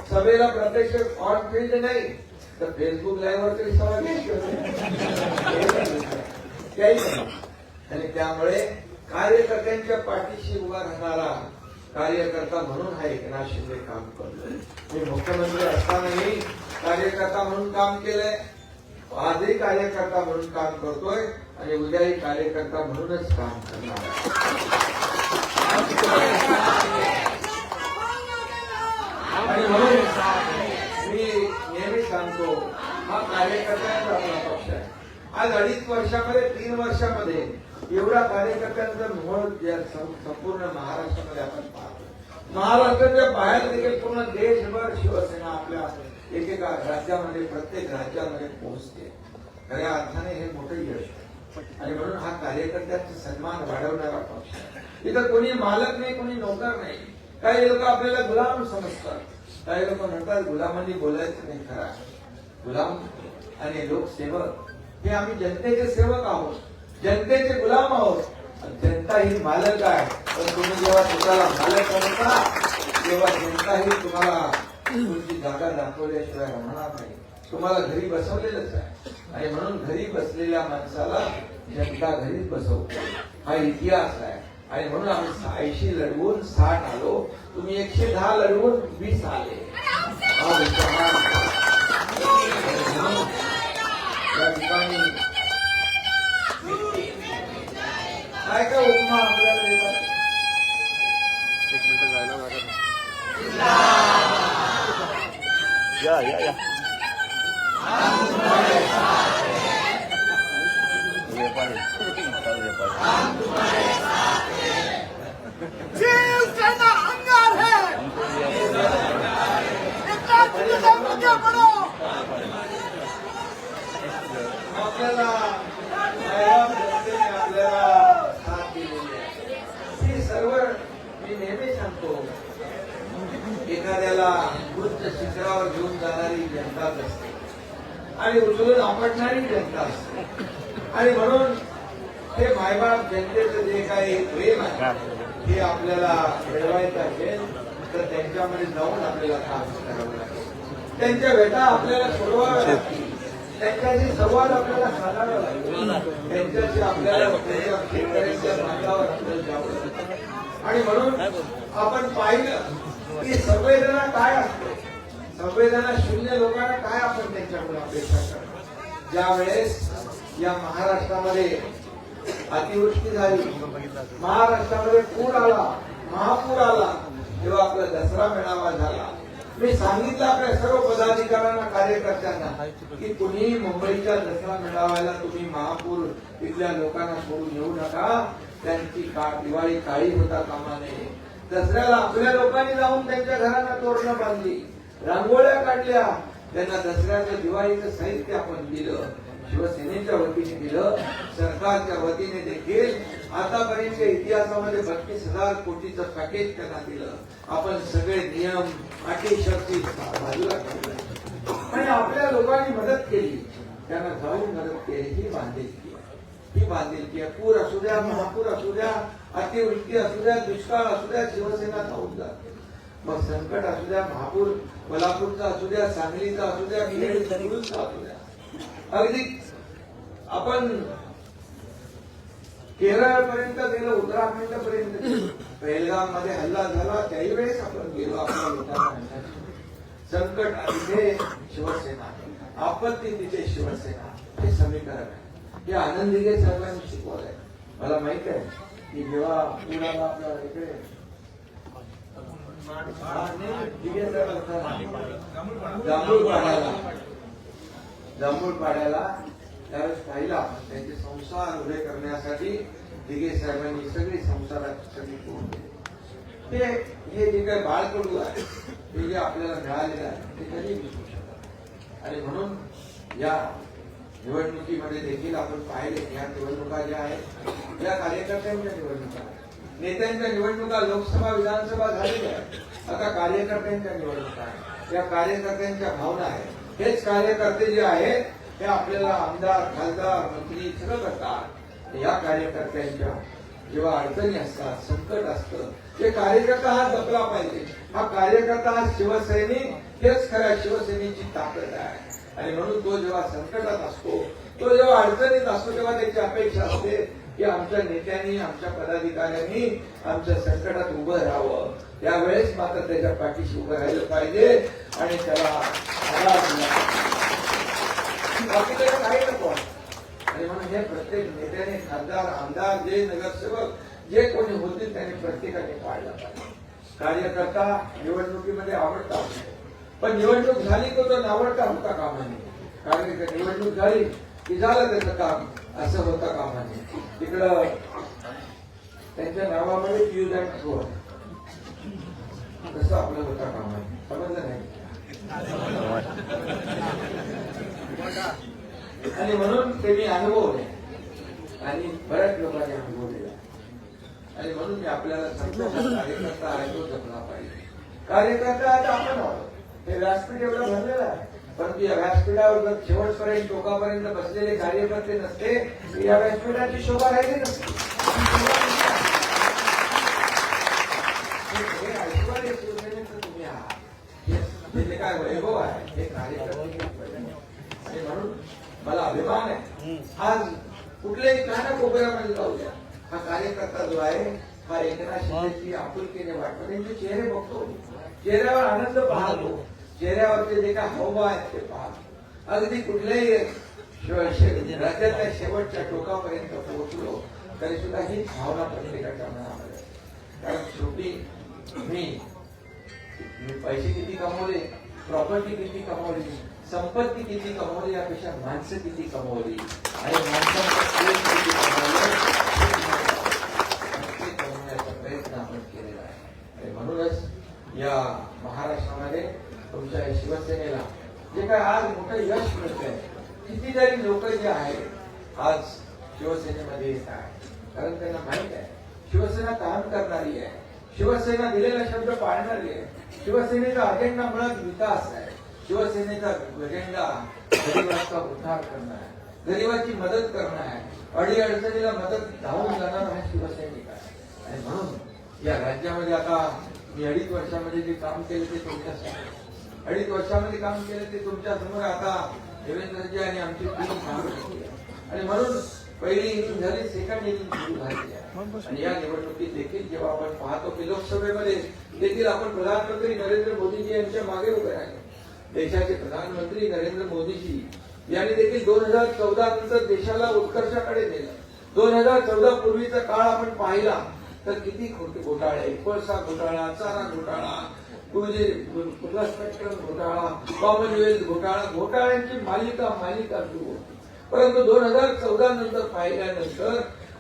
सभेला प्रत्यक्ष ऑन फील्ड नाही तर फेसबुक लाईव्ह वर तरी सभा घ्यायची होती. आणि त्यामुळे कार्यकर्त्यांच्या पाठीशी उभा राहणारा कार्यकर्ता म्हणून हा एकनाथ शिंदे काम करतोय. मी मुख्यमंत्री असतानाही कार्यकर्ता म्हणून काम केलंय, आजही कार्यकर्ता म्हणून काम करतोय आणि उद्याही कार्यकर्ता म्हणूनच काम करणार. आणि म्हणून मी नेहमी सांगतो, हा कार्यकर्त्यांचा आपला पक्ष आहे. आज 2.5 वर्षामध्ये 3 वर्षामध्ये एवढा कार्यकर्त्यांचा मोह संपूर्ण महाराष्ट्रामध्ये आपण पाहतो. महाराष्ट्राच्या बाहेर देखील पूर्ण देशभर शिवसेना आपल्या एकेका राज्यामध्ये, प्रत्येक राज्यामध्ये पोहोचते. खऱ्या अर्थाने हे मोठं यश आहे. आणि म्हणून हा कार्यकर्त्यांचा सन्मान वाढवणारा पक्ष आहे. इथं कोणी मालक नाही, कोणी नोकर नाही. काही लोक आपल्याला गुलाम समजतात, काही लोक म्हणतात गुलामांनी बोलायचं नाही. खरा गुलाम आणि लोकसेवक हे आम्ही जनतेचे सेवक आहोत, जनतेचे गुलाम आहोत. जनता ही मालक आहे, पण तुम्ही जेव्हा स्वतःला मालक बनता तेव्हा जनता ही तुम्हाला तुमची जागा दाखवल्याशिवाय राहणार नाही. तुम्हाला घरी बसवलेलंच आहे. आणि म्हणून घरी बसलेल्या माणसाला जनता घरीच बसवते, हा इतिहास आहे. आणि म्हणून आम्ही 80 लढवून 60 आलो, तुम्ही 110 लढवून 20 आले. हा विचार या ठिकाणी काय काय उपमा आपल्याला देतात.
एक मिनिट जायला या
शिवसेना अंगार है, एकनाथ शिंदे साहेब आगे बढ़ो.
आपल्याला साथ दिलेली आहे. ही सर्व मी नेहमी सांगतो एखाद्याला उच्च शिखरावर घेऊन जाणारी जनताच असते आणि उचलून आपटणारी जनता असते. आणि म्हणून हे मायबाप जनतेचं जे काही प्रेम आहे हे आपल्याला मिळवायचं असेल तर त्यांच्यामध्ये जाऊन आपल्याला काम करावं लागेल. त्यांच्या व्यथा आपल्याला सोडवाव्या लागतील. त्यांच्याशी संवाद आपल्याला साधावा लागेल. त्यांच्याशी आपल्याला शेतकऱ्यांच्या मार्गावर आपल्याला जावं लागेल. आणि म्हणून आपण पाहिलं की संवेदना काय असते, संवेदना शून्य लोकांना काय आपण त्यांच्याकडून अपेक्षा करतो. ज्या वेळेस या महाराष्ट्रामध्ये अतिवृष्टी झाली, महाराष्ट्रामध्ये पूर आला, महापूर आला, तेव्हा आपला दसरा मेळावा झाला. मी सांगितलं आपल्या सर्व पदाधिकाऱ्यांना, कार्यकर्त्यांना की तुम्ही मुंबईच्या दसरा मेळाव्याला तुम्ही महापूर इथल्या लोकांना सोडून येऊ नका. त्यांची दिवाळी काळी होता कामा नये. दसऱ्याला आपल्या लोकांनी जाऊन त्यांच्या घरांना तोरणं बांधली, रांगोळ्या काढल्या, त्यांना दसऱ्याचं दिवाळीचं साहित्य आपण दिलं. शिवसेनेच्या वतीने दिलं, सरकारच्या वतीने देखील आतापर्यंत इतिहासामध्ये 32,000 कोटीचं पॅकेज त्यांना दिलं. आपण सगळे नियम अटी शर्ती बाजूला काढले आणि आपल्या लोकांनी मदत केली, त्यांना जाऊन मदत केली. ही बांधिलकी आहे, ही बांधिलकी आहे. पूर असू द्या, महापूर असू द्या, अतिवृष्टी असू द्या, दुष्काळ असू द्या, शिवसेना धावून जाते. मग संकट असू द्या, महापूर कोल्हापूरचा असू द्या, सांगलीचा असू द्या, बीडचा असू द्या, अगदी आपण केरळपर्यंत गेलो, उत्तराखंड पर्यंत, पहलगाम मध्ये हल्ला झाला त्याही वेळेस आपण गेलो. आपल्या लोकांना संकट तिथे शिवसेना, आपत्ती तिथे शिवसेना, हे समीकरण आहे. हे आनंद दिघे साहेबांनी शिकवलंय. मला माहित आहे की जेव्हा पुण्याला आपल्या इकडे जांभूळ पाड्याला त्यावेळेस पाहिला, त्यांचे संसार उभे करण्यासाठी दिघे साहेबांनी सगळी संसाराची सगळी करून दिली. हे जे काही बाळकडू आहे, हे जे आपल्याला मिळालेलं आहे ते कधी विसरू शकत. आणि म्हणून या निवडणुकीमध्ये देखील आपण पाहिले या निवडणुका ज्या आहेत या कार्यकर्त्यांच्या निवडणुका, नेत्यांच्या निवडणुका, लोकसभा विधानसभा झालेल्या आहेत. आता कार्यकर्त्यांच्या निवडणुका आहेत. या कार्यकर्त्यांच्या भावना आहेत. हेच कार्यकर्ते जे आहेत हे आपल्याला आमदार, खासदार, मंत्री सगळं करतात. या कार्यकर्त्यांच्या जेव्हा अडचणी असतात, संकट असतं, ते कार्यकर्ता हा जपला पाहिजे. हा कार्यकर्ता हा शिवसैनिक, हेच खऱ्या शिवसेनेची ताकद आहे. आणि म्हणून तो जेव्हा संकटात असतो, तो जेव्हा अडचणीत असतो, तेव्हा त्याची अपेक्षा असते की आमच्या नेत्यांनी, आमच्या पदाधिकाऱ्यांनी आमच्या संकटात उभं राहावं. त्यावेळेस मात्र त्याच्या पाठीशी उभं राहिलं पाहिजे आणि त्याला आधार दिला. बाकी त्याला काही नको. आणि म्हणून हे प्रत्येक नेत्याने, खासदार, आमदार, जे नगरसेवक जे कोणी होतील त्यांनी प्रत्येकाने पाळलं पाहिजे. कार्यकर्ता निवडणुकीमध्ये आवडता, पण निवडणूक झाली की तो नावडता होता कामा नये. कारण निवडणूक झाली की झालं त्याचं काम, असं होता कामा नये. तिकडं त्यांच्या नावामध्ये फ्यूज अँड थ्रो, तसं आपलं होता कामा नये. समजलं नाही. आणि म्हणून ते मी अनुभवले आणि बऱ्याच लोकांनी अनुभवलेला. आणि म्हणून मी आपल्याला सांगतो कार्यकर्ता आहे तो जपला पाहिजे. कार्यकर्ता आता आपण आहोत. हे व्यासपीठ एवढं भरलेलं आहे, परंतु या व्यासपीठावर जर शेवटपर्यंत टोकापर्यंत बसलेले कार्यकर्ते नसते तर या व्यासपीठाची शोभा राहिली नसते. हे ऐश्वर्य शिवसेनेचं तुम्ही आहात, हे काय वैभव आहे, हे कार्यकर्ते. आणि म्हणून मला अभिमान आहे. आज कुठल्याही कानाकोपऱ्यामध्ये जाऊ द्या, हा कार्यकर्ता जो आहे हा एकनाथ शिंदेची आपुलकीने वाटतो. त्यांचे चेहरे बघतो, चेहऱ्यावर आनंद पाहतो, चेहऱ्यावरचे जे काय हावभाव आहेत ते पाहतो. अगदी कुठल्याही राज्यातल्या शेवटच्या टोकापर्यंत पोहोचलो तरी सुद्धा ही भावना प्रत्येकाच्या मनामध्ये. कारण शेवटी मी पैसे किती कमवले, प्रॉपर्टी किती कमवली, संपत्ती किती कमवली, यापेक्षा माणसं किती कमवली आणि माणसांचा किती कमवण्याचा प्रयत्न आपण केलेला आहे. आणि म्हणूनच या महाराष्ट्रामध्ये तुमच्या शिवसेनेला जे काय आज मोठं यश मिळतंय, कितीतरी लोक जे आहेत आज शिवसेनेमध्ये येत आहेत. कारण त्यांना माहित आहे शिवसेना काम करणारी आहे, शिवसेना दिलेला शब्द पाळणारी आहे. शिवसेनेचा अजेंडा मुळात विकास आहे. शिवसेनेचा अजेंडा गरिबांचा उद्धार करणं आहे, गरिबाची मदत करणं आहे, अडीअडचणीला मदत धावून जाणार हा शिवसैनिक आहे. आणि म्हणून या राज्यामध्ये आता मी 2.5 वर्षामध्ये जे काम केले ते तुमच्यासमोर, 2.5 वर्षामध्ये काम केले ते तुमच्या समोर आता देवेंद्रजी आणि आमची टीम सांगत होती. आणि म्हणून पहिली इनिंग झाली, सेकंड इनिंग सुरू झाली आहे. आणि या निवडणुकीत देखील जेव्हा आपण पाहतो की लोकसभेमध्ये देखील आपण प्रधानमंत्री नरेंद्र मोदीजी यांच्या मागे उभे राहिले. देशाचे प्रधानमंत्री नरेंद्र मोदीजी यांनी देखील 2014 नंतर देशाला उत्कर्षाकडे नेलं. 2014 पूर्वीचा काळ आपण पाहिला तर किती खोटे घोटाळे, कोळसा घोटाळा, चारा घोटाळा, कुठला स्पेक्ट्रम घोटाळा, कॉमनवेल्थ घोटाळा, घोटाळ्यांची मालिका सुरू होती. परंतु 2014 नंतर पाहिल्यानंतर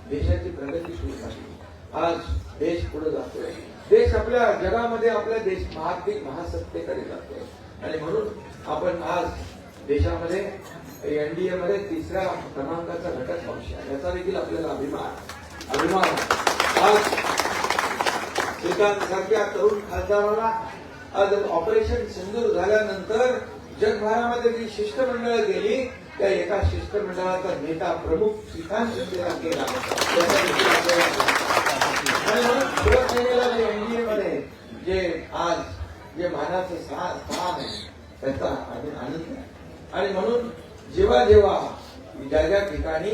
देशाची प्रगती सुरू झाली. आज देश पुढे जातोय. देश आपल्या जगामध्ये आपल्या देश आर्थिक महासत्तेकडे जातोय. आणि म्हणून आपण आज देशामध्ये एनडीए मध्ये 3ऱ्या क्रमांकाचा घटक पक्ष आहे, याचा देखील आपल्याला अभिमान. आज श्रीकांत सारख्या तरुण खासदाराला आज ऑपरेशन सिंदूर झाल्यानंतर जगभरामध्ये जी शिष्टमंडळं गेली त्या एका शिष्टमंडळाचा नेता प्रमुख श्रीकांत शिंदेला केला. आणि म्हणून शिवसेनेला जे एनडीए मध्ये जे आज जे मानाचं स्थान आहे त्याचा आनंद आहे. आणि म्हणून जेव्हा जेव्हा ज्या ज्या ठिकाणी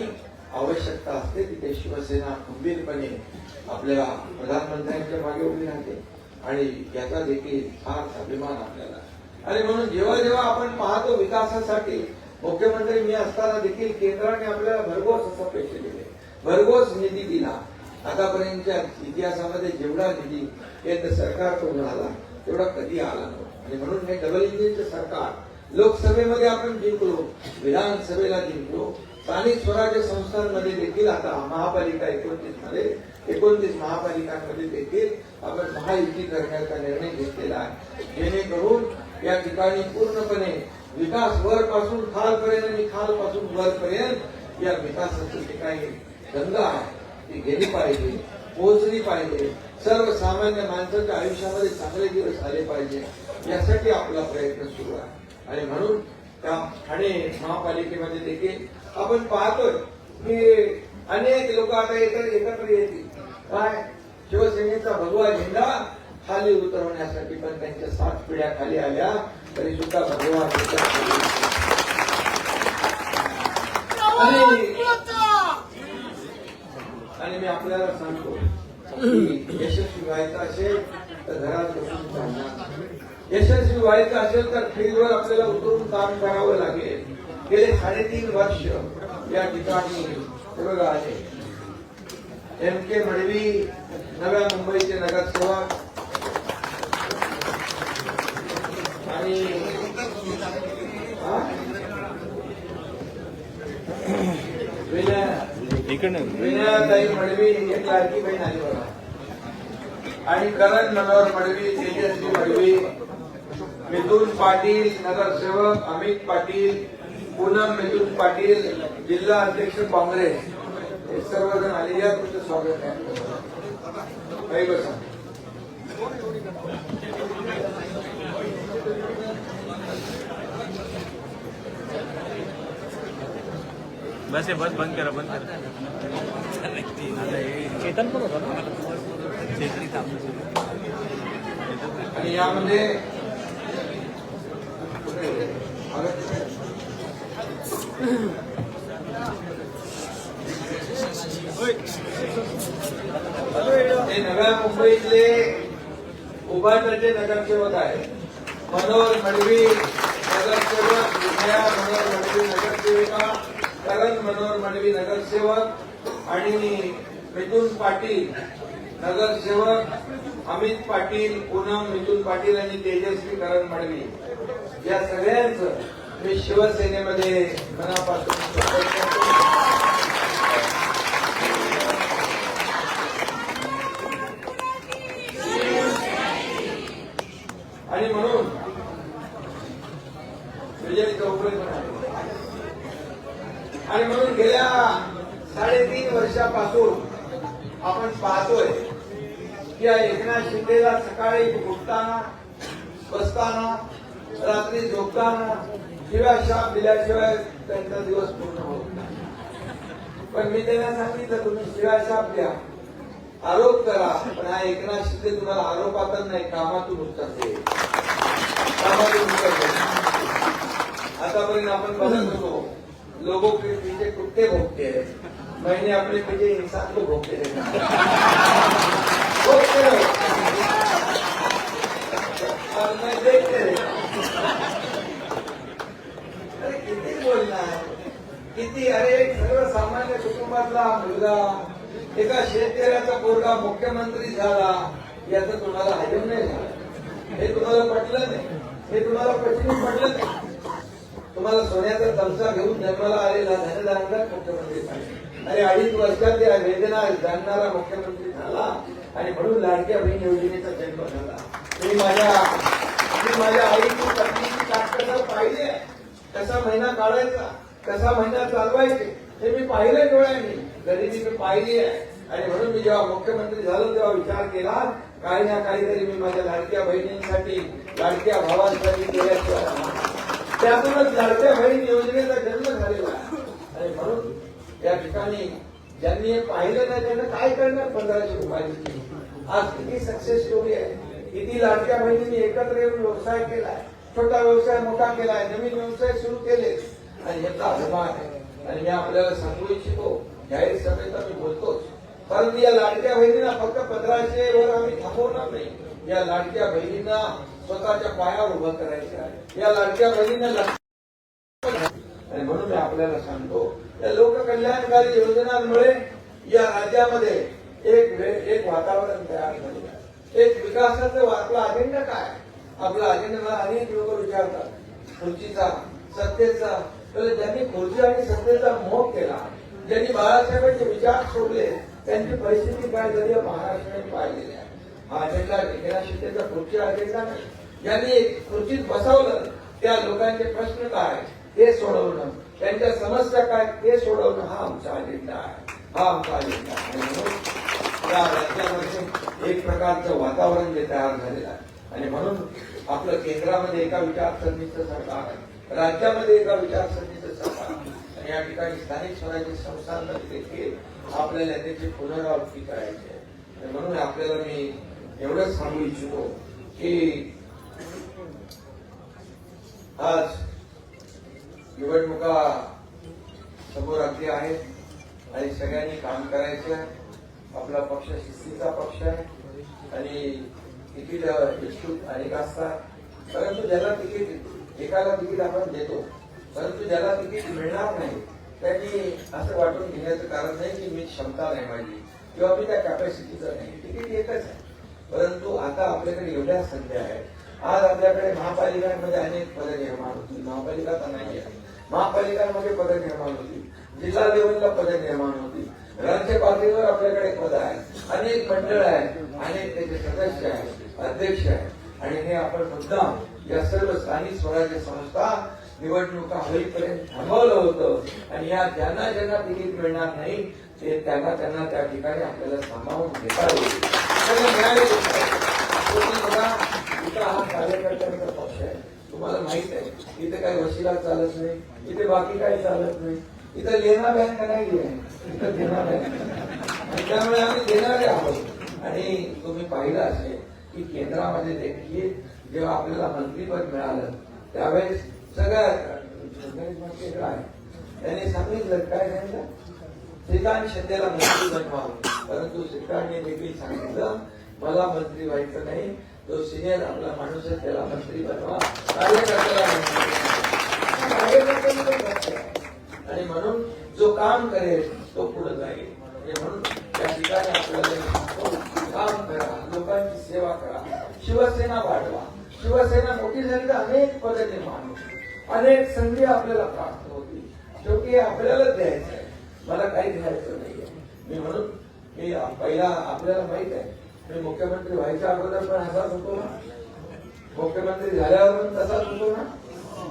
आवश्यकता असते तिथे शिवसेना खंबीरपणे आपल्या प्रधानमंत्र्यांच्या मागे उभी राहते आणि याचा देखील फार अभिमान आपल्याला. आणि म्हणून जेव्हा जेव्हा आपण पाहतो विकासासाठी मुख्यमंत्री मी असताना देखील केंद्राने आपल्याला भरघोस असा पैसे दिले, भरघोस निधी दिला. आतापर्यंतच्या इतिहासामध्ये जेवढा निधी केंद्र सरकारकडून आला तेवढा कधी आला नव्हता. आणि म्हणून हे डबल इंजिनचं सरकार लोकसभेमध्ये आपण जिंकलो, विधानसभेला जिंकलो, स्थानिक स्वराज्य संस्थांमध्ये देखील आता महापालिका 29 महापालिकांमध्ये देखील आपण महायुती करण्याचा निर्णय घेतलेला आहे. जेणेकरून या ठिकाणी पूर्णपणे विकास वरपासून खालपर्यंत आणि खालपासून वरपर्यंत या विकासाची ठिकाणी गंगा आहे ती गेली पाहिजे, पोहोचली पाहिजे. सर्वसामान्य माणसाच्या आयुष्यामध्ये चांगले दिवस आले पाहिजे यासाठी आपला प्रयत्न सुरू आहे. आणि म्हणून त्या ठाणे महापालिकेमध्ये देखील आपण पाहतोय की अनेक लोक आता एकत्र येतील. काय शिवसेनेचा भगवा झेंडा खाली उतरवण्यासाठी, पण त्यांच्या 7 पिढ्या खाली आल्या तरी सुद्धा भगवा झेंडा आणि मी आपल्याला सांगतो की यशस्वी व्हायचं असेल तर घरात बसून चालणार, यशस्वी व्हायचं असेल तर फील्डवर आपल्याला उतरून काम करावं लागेल. गेले 3.5 वर्ष या ठिकाणी बघा आहे. MK मडवी नव्या मुंबईचे नगरसेवक आणि विनयाताई मडवी एक लाडकी बहीण आली बघा. आणि करण मनोहर मडवी, तेजस्वी मडवी, मिथुन पाटील नगरसेवक, अमित पाटील, पूनम मिथुन पाटील जिल्हा अध्यक्ष काँग्रेस, हे सर्वजण आले. या तुमचं स्वागत आहे. काही बसा.
बस बस बंद करा चेतन पण होता ना.
आणि यामध्ये हे नव्या मुंबईतले उभाटाचे नगरसेवक आहेत. मनोहर मडवी नगरसेवक, विजया मनोहर मडवी नगरसेविका, करण मनोहर मडवी नगरसेवक आणि मिथुन पाटील नगरसेवक, अमित पाटील, पूनम मिथुन पाटील आणि तेजस्वी करण मडवी या सगळ्यांचं मी शिवसेनेमध्ये मनापासून स्वागत करतो. आणि म्हणून विजय चौकडे आणि म्हणून गेल्या 3.5 वर्षापासून आपण पाहतोय की या एकनाथ शिंदेला सकाळी उठताना बसताना रात्री झोपताना शिवाय शाप दिल्याशिवाय त्यांचा दिवस पूर्ण होत नाही. पण मी त्यांना सांगितलं तुम्ही शिवाय शाप द्या, आरोप करा, पण हा एकनाथ शिंदे तुम्हाला आरोपातच नाही कामातून उत्तर देईल. कामातून उत्तर देईल. आतापर्यंत आपण बघत होतो लोगों के पीछे कुत्ते भोगते हैं, मैंने अपने पीछे इंसान को भोगते देखा. भोगते रहो और मैं देखते रहता. अरे किती बोलणार, किती. अरे एक सर्वसामान्य कुटुंबातला मुलगा, एका शेतकऱ्याचा पोरगा मुख्यमंत्री झाला, याचं तुम्हाला हजम नाही झालं. हे तुम्हाला पटलं नाही, हे तुम्हाला पटलं नाही. तुम्हाला सोन्याचा तमसा घेऊन जन्माला आलेला धनदानदार मुख्यमंत्री झाला. अरे 2.5 वर्षात या वेदना जाणणारा मुख्यमंत्री झाला आणि म्हणून लाडक्या बहीण योजनेचा जन्म झाला. मी माझ्या आईची पत्नीची ताकद पाहिली आहे, कसा महिना काढायचा, कसा महिना चालवायचे हे मी पाहिलं डोळ्यांनी, गरिबी मी पाहिली आहे. आणि म्हणून मी जेव्हा मुख्यमंत्री झालो तेव्हा विचार केला काही ना काहीतरी मी माझ्या लाडक्या बहिणींसाठी, लाडक्या भावांसाठी केल्याशिवाय त्यातूनच लाडक्या बहीण योजनेचा जन्म झालेला आहे. आणि म्हणून या ठिकाणी ज्यांनी हे पाहिलं नाही त्यांना काय करणार 1500 रुपयाची. आज किती सक्सेस स्टोरी आहे, किती लाडक्या बहिणींनी एकत्र येऊन व्यवसाय केलाय, छोटा व्यवसाय मोठा केलाय, नवीन व्यवसाय सुरू केले आणि याचा अभिमान आहे. आणि मी आपल्याला सांगू इच्छितो, जाहीर सभेत मी बोलतोच, परंतु या लाडक्या बहिणींना फक्त 1500 वर आम्ही थांबवणार नाही. या लाडक्या बहिणींना स्वतःच्या पायावर उभं करायचं आहे. या लाडक्या बहिणींना आणि म्हणून मी आपल्याला सांगतो या लोककल्याणकारी योजनांमुळे या राज्यामध्ये एक वातावरण तयार झालेलं आहे. एक विकासाचं आपला अजेंडा काय, आपला अजेंडा मला अनेक लोक विचारतात खुर्चीचा, सत्तेचा. तर ज्यांनी खुर्ची आणि सत्तेचा मोह केला, ज्यांनी बाळासाहेबांचे विचार सोडले, त्यांची परिस्थिती काय झाली महाराष्ट्राने पाहिलेली आहे. हा अजेंडा एकनाथ शिंदेचा खुर्ची अजेंडा नाही. ज्यांनी खुर्चीत बसवलं त्या लोकांचे प्रश्न काय ते सोडवणं, त्यांच्या समस्या काय ते सोडवणं हा आमचा अजेंडा आहे, हा आमचा अजेंडा आहे. म्हणून या राज्यामध्ये एक प्रकारचं वातावरण जे तयार झालेलं आहे. आणि म्हणून आपलं केंद्रामध्ये एका विचारसरणीचं सरकार आहे, राज्यामध्ये एका विचारसरणीचं सरकार आहे. आणि या ठिकाणी स्थानिक स्वराज्य संस्थांमध्ये देखील आपल्याला त्याची पुनरावृत्ती करायची आहे. आणि म्हणून आपल्याला मी एवढंच सांगू इच्छितो की आज निवडणुका समोर आली आहेत आणि सगळ्यांनी काम करायचं आहे. आपला पक्ष शिस्तीचा पक्ष आहे आणि तिकीट इच्छुक अनेक असतात, परंतु ज्याला तिकीट, एकाला तिकीट आपण देतो, परंतु ज्याला तिकीट मिळणार नाही त्यांनी असं वाटून घेण्याचं कारण नाही की मी क्षमता नाही माझी किंवा मी त्या कॅपॅसिटीचं नाही. तिकीट एकच आहे, परंतु आता आपल्याकडे एवढ्या संध्या आहेत. आज आपल्याकडे महापालिकांमध्ये अनेक पदं निर्माण होतील, महापालिका तर नाही आहे, महापालिकांमध्ये पदं निर्माण होतील, जिल्हा लेवलला पदं निर्माण होतील, राज्य पातळीवर आपल्याकडे पदं आहेत, अनेक मंडळ आहेत, अनेक त्याचे सदस्य आहेत, अध्यक्ष आहेत. आणि हे आपण मुद्दाम या सर्व स्थानिक स्वराज्य संस्था निवडणुका होईपर्यंत थांबवलं होतं. आणि या ज्यांना ज्यांना तिकीट मिळणार नाही ते त्यांना त्या ठिकाणी आपल्याला सामावून घेता येईल. हा कार्यकर्त्यांचा पक्ष आहे, तुम्हाला माहित आहे. इथे काही वशिला चालत नाही, इथे बाकी काही चालत नाही, इथं लेना बँक नाही आहे, इथं देना बँक. त्यामुळे आम्ही देणारे आहोत. आणि तुम्ही पाहिलं असेल की केंद्रामध्ये देखील जेव्हा आपल्याला मंत्रीपद मिळालं त्यावेळेस सगळ्या त्यांनी सांगितलं, काय सांगितलं, श्रीकांत शिंदेला मंत्री बनवावं. परंतु श्रीकांतने देखील सांगितलं मला मंत्री व्हायचं नाही, जो सिनियर आपला माणूस आहे त्याला मंत्री बनवा, कार्यकर्त्याला मंत्री. आणि म्हणून जो काम करेल तो पुढे जाईल. म्हणून त्या ठिकाणी आपल्याला काम करा, लोकांची सेवा करा, शिवसेना वाढवा. शिवसेना मोठी झाली तर अनेक पदं निर्माण होतील, अनेक संधी आपल्याला प्राप्त होतील. शेवटी आपल्यालाच द्यायचं आहे, मला काही घ्यायचं नाहीये. मी म्हणून मी पहिला आपल्याला माहित आहे मी मुख्यमंत्री व्हायच्या अगोदर पण असाच होतो ना, मुख्यमंत्री झाल्यावर पण तसाच होतो ना.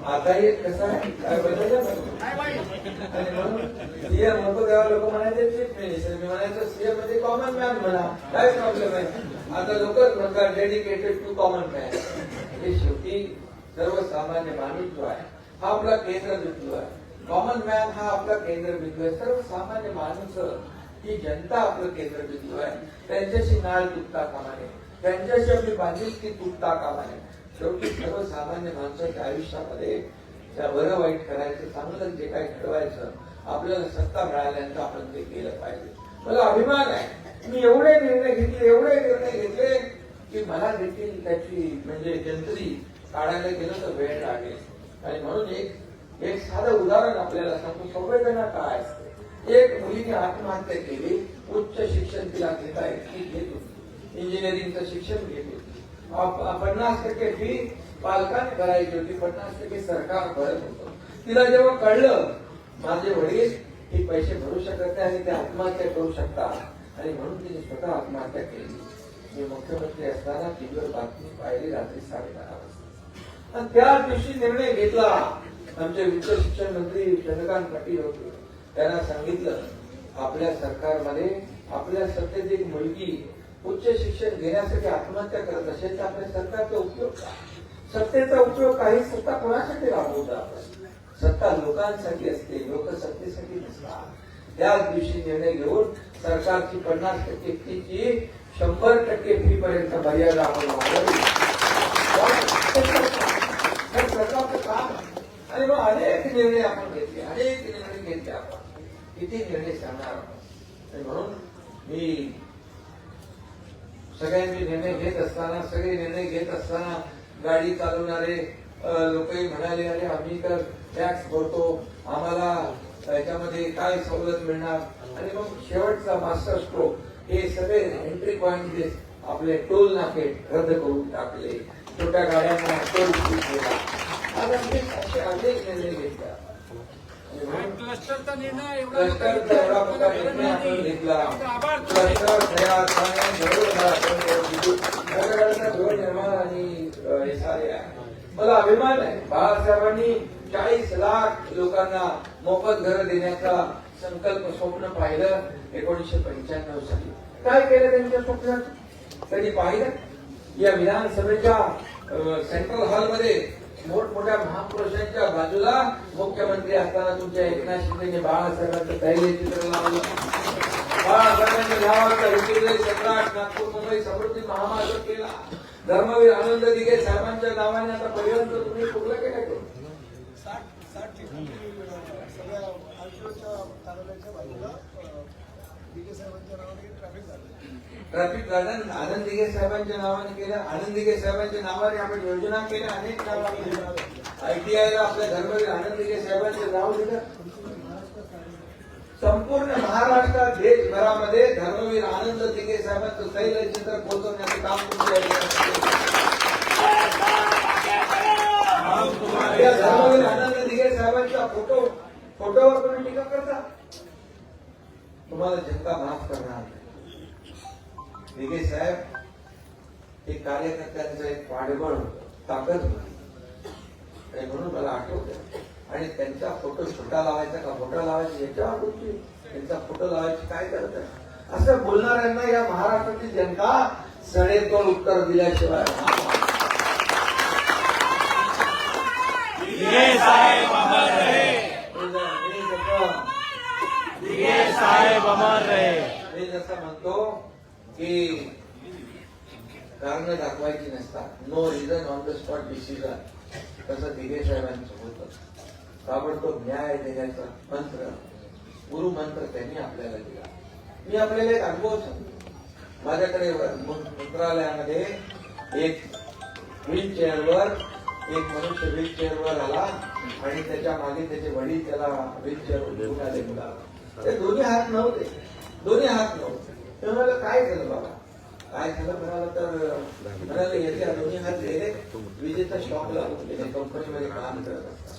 आता हे कसं आहे काय बदललं आणि म्हणून सीएम होतो तेव्हा लोक म्हणायचे चीफ मिनिस्टर, मी म्हणायचं सीएम म्हणजे कॉमन मॅन म्हणा, काय प्रॉब्लेम आहे. आता लोकच म्हणतात डेडिकेटेड टू कॉमन मॅन. हे शेवटी सर्वसामान्य माणूस जो आहे हा आपला केंद्रबिंदू आहे. कॉमन मॅन हा आपला केंद्रबिंदू आहे. सर्वसामान्य माणूस ही जनता आपलं केंद्रबिंदू आहे. त्यांच्याशी नाळ तुटता कामा नये, त्यांच्याशी आपली बांधिलकी तुटता कामा नये. शेवटी सर्वसामान्य माणसाच्या आयुष्यामध्ये त्या बरं वाईट करायचं, चांगलं जे काही घडवायचं, आपल्याला सत्ता मिळाल्यानंतर आपण ते केलं पाहिजे. मला अभिमान आहे, मी एवढे निर्णय घेतले की मला देखील त्याची म्हणजे जंत्री काढायला गेलं तर वेळ लागेल. आणि म्हणून एक साधं उदाहरण आपल्याला सांगतो. संवेदना काय असते. एक मुलीने आत्महत्या केली, उच्च शिक्षण तिला घेता घेत होती, इंजिनिअरिंगचं शिक्षण घेत होती. 50% फी पालकांनी भरायची होती, 50% सरकार भरत होतं. तिला जेव्हा कळलं माझे वडील हे पैसे भरू शकत नाही आणि ते आत्महत्या करू शकतात आणि म्हणून तिने स्वतः आत्महत्या केली. मी मुख्यमंत्री असताना टीव्हीवर बातमी पाहिली रात्री 12:30 वाजता आणि त्या दिवशी निर्णय घेतला. आमचे उच्च शिक्षण मंत्री चंद्रकांत पाटील होते. त्यांना सांगितलं आपल्या सरकारमध्ये आपल्या सत्तेत एक मुलगी उच्च शिक्षण घेण्यासाठी आत्महत्या करत असेल तर आपल्या सरकारचा उपयोग काय. सत्तेचा उपयोग काही सत्ता कोणासाठी राबवता आपण. सत्ता लोकांसाठी असते, लोक सत्तेसाठी नसतात. त्याच दिवशी निर्णय घेऊन सरकारची 50% फीची 100% फी पर्यंत मर्यादा आपण वाढवली. सरकारचं काम. आणि मग अनेक निर्णय आपण घेतले आपण. किती निर्णय सांगणार आपण. आणि म्हणून मी सगळे निर्णय घेत असताना गाडी चालवणारे लोकही म्हणाले अरे आम्ही तर टॅक्स भरतो, आम्हाला याच्यामध्ये काय सवलत मिळणार. आणि मग शेवटचा मास्टर स्ट्रोक हे सगळे एंट्री पॉइंट आपले टोल नाके रद्द करून टाकले. छोट्या गाड्यांना टोल केला. असे अनेक निर्णय घेतला.
क्लस्टरचा निर्णय
क्लस्टरचा एवढा मोठा निर्णय आपण घेतला. क्लस्टर गृहनिर्माण आणि हे सारे आहे. मला अभिमान आहे. बाळासाहेबांनी 40 लाख लोकांना मोफत घरं देण्याचा संकल्प स्वप्न पाहिलं 1995 साली. काय केलं त्यांच्या स्वप्नात त्यांनी पाहिलं. या विधानसभेच्या सेंट्रल हॉलमध्ये मोठमोठ्या महापुरुषांच्या बाजूला मुख्यमंत्री असताना तुमच्या एकनाथ शिंदेने बाळासाहेबांचं पहिले चित्र लावलं. बाळासाहेबांच्या नावाचा ऋतुदय सम्राट नागपूर मुंबई समृद्धी महामार्ग केला. धर्मवीर आनंद दिघे साहेबांच्या नावाने आता पर्यंत तुम्ही कुठलं केलं.
60 सगळ्या आयुष्याच्या कार्यालयाच्या बाजूला दिघे साहेबांच्या नावाने ट्रॅफिक झालं.
आनंद दिघे साहेबांच्या नावाने केलं. आनंद दिघे साहेबांच्या नावाने आपण योजना केल्या. अनेक नावाने ITI ला आपल्या धर्मवीर आनंद दिघे साहेबांचे नाव दिलं. संपूर्ण महाराष्ट्रात देशभरामध्ये धर्मवीर आनंद दिघे साहेबांचं तैलचित्र पोहोचवण्याचं काम धर्मवीर आनंद दिघे साहेबांचा फोटोवर तुम्ही टीका करता. तुम्हाला जनता माफ करणार. दिघे साहेब हे कार्यकर्त्यांचं एक पाठबळ होतं, ताकद होती. आणि म्हणून मला आठवतं. आणि त्यांचा फोटो छोटा लावायचा का मोठा लावायचा याच्यावर होती. त्यांचा फोटो लावायची काय करत आहे असं बोलणाऱ्यांना या महाराष्ट्राची जनता सडेतोड उत्तर दिल्याशिवाय मी जसं म्हणतो की कारण दाखवायची नसतात. No reason on the spot decision. तसं दिघे साहेबांचं होतं. ताबडतोब न्याय देण्याचा मंत्र, गुरु मंत्र त्यांनी आपल्याला दिला. मी आपल्याला एक अनुभव सांगतो. माझ्याकडे मंत्रालयामध्ये एक व्हीलचेअरवर एक मनुष्य व्हीलचेअरवर आला आणि त्याच्या मागे त्याचे वडील त्याला व्हीलचेअरवर घेऊन आले. ते दोन्ही हात नव्हते. ते म्हणाला काय झालं बाबा, काय झालं म्हणाला तर म्हणाले याचे दोन्ही हात गेले विजेचा शॉक लागून गेले. कंपनीमध्ये काम करत असतात.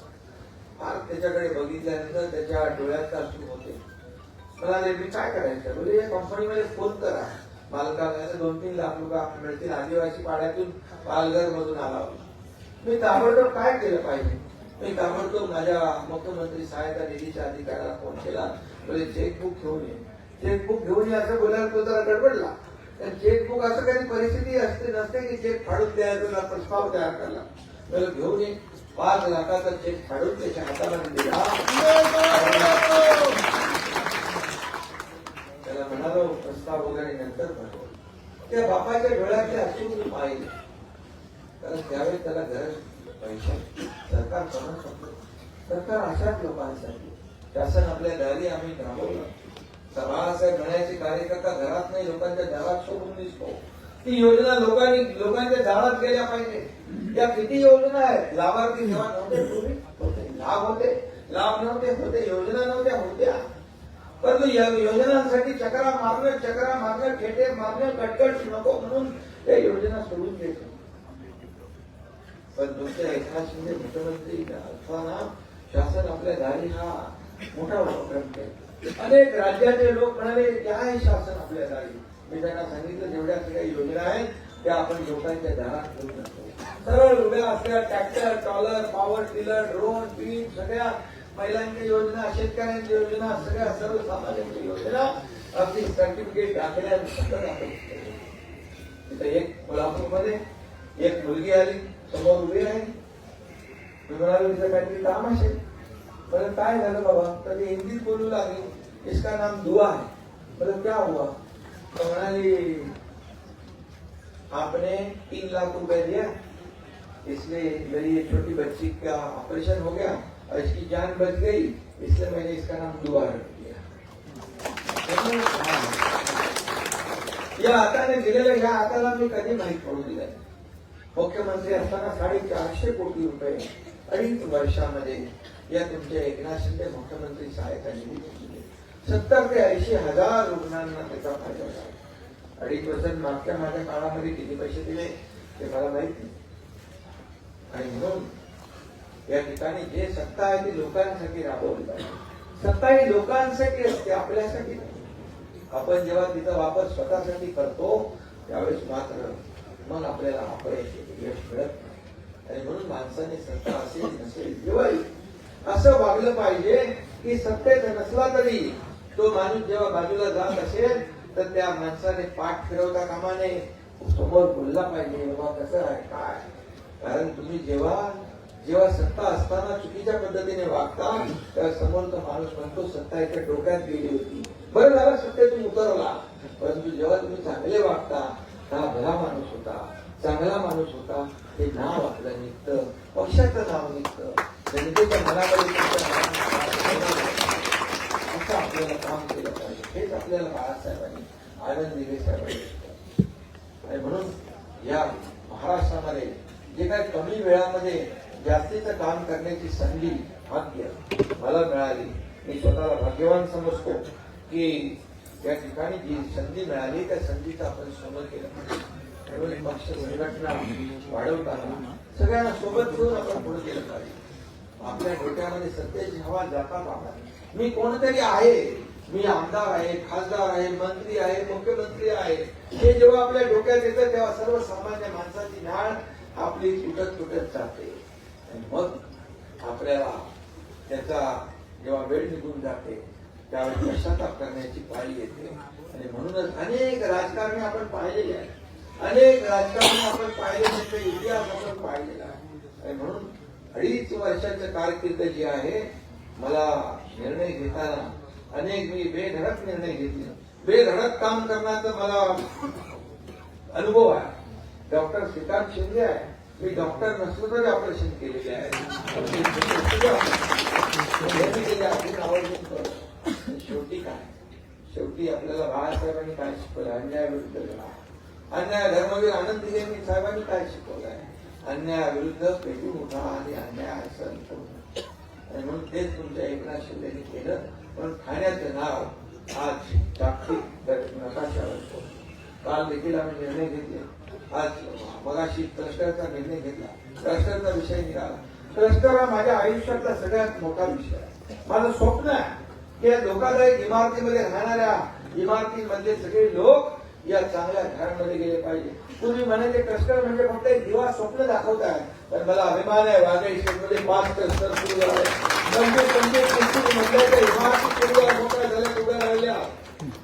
फार त्याच्याकडे बघितल्यानंतर त्याच्या डोळ्यात अश्रू होते. म्हणाले मी काय करायचं. म्हणजे या कंपनीमध्ये फोन करा मालकाला. 2-3 लाख रुपये मिळतील. आदिवासी पाड्यातून पालघर मधून आला. मी ताबडतोब काय केलं पाहिजे. मी ताबडतोब माझ्या मुख्यमंत्री सहायता निधीच्या अधिकाऱ्याला फोन केला, म्हणजे चेकबुक घेऊन ये. चेकबुक घेऊन ये असं बोलायला तो जरा गडबडला. चेकबुक असं काही परिस्थिती असते नसते की चेक फाडून द्यायचा प्रस्ताव तयार करला. त्याला घेऊन ये. 5 लाखाचा चेक फाडून त्याच्या हातामध्ये दिला. त्याला म्हणालो प्रस्ताव वगैरे नंतर भरव. त्या बापाच्या डोळ्यातले असून पाहिले, कारण त्यावेळेस त्याला गरज पैशाची. सरकार कोणा शकतो? सरकार अशाच लोकांसाठी. शासन आपल्या दारी आम्ही राबवलं. बाळासाहेब म्हणायचे कार्यकर्ता घरात नाही, लोकांच्या दारात शोधून दिसतो. ती योजना लोकांच्या दारात गेल्या पाहिजे. या किती योजना आहेत, लाभार्थी जेव्हा नव्हते पूर्वी होते, लाभ होते, लाभ नव्हते, योजना नव्हत्या, होत्या. परंतु या योजनांसाठी चक्रा मारणं, खेटे मारणं, कटकट नको म्हणून या योजना सोडून द्यायच्या. पण तुमच्या एकनाथ शिंदे मुख्यमंत्री असताना शासन आपल्या दारी हा मोठा उपक्रम केला. अनेक राज्याचे लोक म्हणाले की आहे शासन आपल्या दारी. मी त्यांना सांगितलं जेवढ्या सगळ्या योजना आहेत त्या आपण लोकांच्या दारात ठेवू नसतो. सरळ उभ्या असल्या tractor, trawler, power tiller, drone, beam, सगळ्या महिलांच्या योजना, शेतकऱ्यांच्या योजना, सगळ्या सर्वसामान्यांच्या योजना अगदी सर्टिफिकेट दाखल्यानंतर आपण तिथे एक कोल्हापूरमध्ये एक मुलगी आली, समोर उभी आहे. मी म्हणालो तिचं काहीतरी काम असेल. बोले काय झालं बाबा? तर ती हिंदीत बोलू लागली. इसका नाम दुआ है. बोले क्या हुआ? तो म्हणाली आपने 3 लाख रुपए दिया, इसलिए मेरी ये छोटी बच्ची का ऑपरेशन हो गया और इसकी जान बच गई, इसलिए मैंने इसका नाम दुआ रख दिया. या हाताने दिलेल्या ह्या हाताला मी कधी माहीत पडू दिलं. मुख्यमंत्री असताना 450 कोटी रुपये 2.5 वर्षामध्ये या तुमच्या एकनाथ शिंदे मुख्यमंत्री सहायता निधी दिली. 70 ते 80 हजार रुग्णांना त्याचा फायदा झाला. 2.5 वर्षात मागच्या माझ्या काळामध्ये किती पैसे दिले ते मला माहित नाही. आणि म्हणून या ठिकाणी जे सत्ता आहे ती लोकांसाठी राबवली पाहिजे. सत्ता ही लोकांसाठी असते, आपल्यासाठी नाही. आपण जेव्हा तिचा वापर स्वतःसाठी करतो त्यावेळेस मात्र मग आपल्याला अपयश यश मिळत नाही. आणि म्हणून माणसाने सत्ता असेल नसेल जेव्हाही असं वागलं पाहिजे की सत्तेत नसला तरी तो माणूस जेव्हा बाजूला जात असेल तर त्या माणसाने पाठ फिरवता कामा नये, समोर बोलला पाहिजे बाबा कसं आहे काय. कारण तुम्ही जेव्हा सत्ता असताना चुकीच्या पद्धतीने वागता तेव्हा समोरचा माणूस म्हणतो सत्ता एका डोक्यात गेली होती, बरं झालं सत्तेतून उतरला. परंतु जेव्हा तुम्ही चांगले वागता हा भला माणूस होता, चांगला माणूस होता, हे नाव आपलं निघतं, पक्षाचं नाव निघतं, जनतेच्या मनामध्ये असं आपल्याला काम केलं पाहिजे. हेच आपल्याला बाळासाहेबांनी आनंद दिले साहेबांनी. आणि म्हणून या महाराष्ट्रामध्ये जे काही कमी वेळामध्ये जास्तीचं काम करण्याची संधी भाग्य मला मिळाली, मी स्वतःला भाग्यवान समजतो की या ठिकाणी जी संधी मिळाली त्या संधीचं आपण सोबत केलं पाहिजे. त्यामुळे पक्ष संघटना वाढवताना सगळ्यांना सोबत घेऊन आपण पुढे केलं पाहिजे. आपल्या डोक्यामध्ये सत्तेची हवा जाता कामा नये. मी कोणतरी आहे, मी आमदार आहे, खासदार आहे, मंत्री आहे, मुख्यमंत्री आहे, हे जेव्हा आपल्या डोक्यात येतं तेव्हा सर्वसामान्य माणसाची नाळ आपली तुटत जाते. आणि मग आपल्याला त्याचा जेव्हा वेळ निघून जाते त्यावेळी पश्चाताप करण्याची पाळी येते. आणि म्हणूनच अनेक राजकारणी आपण पाहिलेले आहेत, अनेक राजकारणी आपण पाहिलेले, त्यांचा इतिहास आपण पाहिलेला आहे. आणि म्हणून 2.5 वर्षाचं कारकीर्द जी आहे, मला निर्णय घेताना अनेक मी बेधडक निर्णय घेतले, बेधडक काम करण्याचा मला अनुभव आहे. डॉक्टर श्रीकांत शिंदे आहे, मी डॉक्टर नसलो तरी ऑपरेशन केलेले आहे. शेवटी काय, शेवटी आपल्याला बाळासाहेबांनी काय शिकवलं, अन्यायाविरुद्ध लढा. अन्याय धर्मवीर आनंद दिघे साहेबांनी काय शिकवलं आहे, अन्यायाविरुद्ध पेटून उठा आणि अन्याय सहन करू. आणि म्हणून तेच तुमच्या एकनाथ शिंदेने केलं. पण ठाण्याचं नाव आज जागतिक नकाशावर. काल देखील आम्ही निर्णय घेतले, आज मगाशी क्लस्टरचा निर्णय घेतला, क्लस्टरचा विषय निघाला. क्लस्टर हा माझ्या आयुष्यातला सगळ्यात मोठा विषय आहे. माझं स्वप्न आहे की या धोकादायक इमारतीमध्ये राहणाऱ्या इमारतींमधले सगळे लोक या चांगल्या घरांमध्ये गेले पाहिजे. तुम्ही म्हणायचे क्लस्टर म्हणजे फक्त एक दिवा स्वप्न दाखवताय, तर मला अभिमान आहे वाघाई शेतमध्ये 5 क्लस्टर सुरू झाले. 25-25 मंडळाच्या इमारती मोकळ्या झाल्या, उभ्या राहिल्या.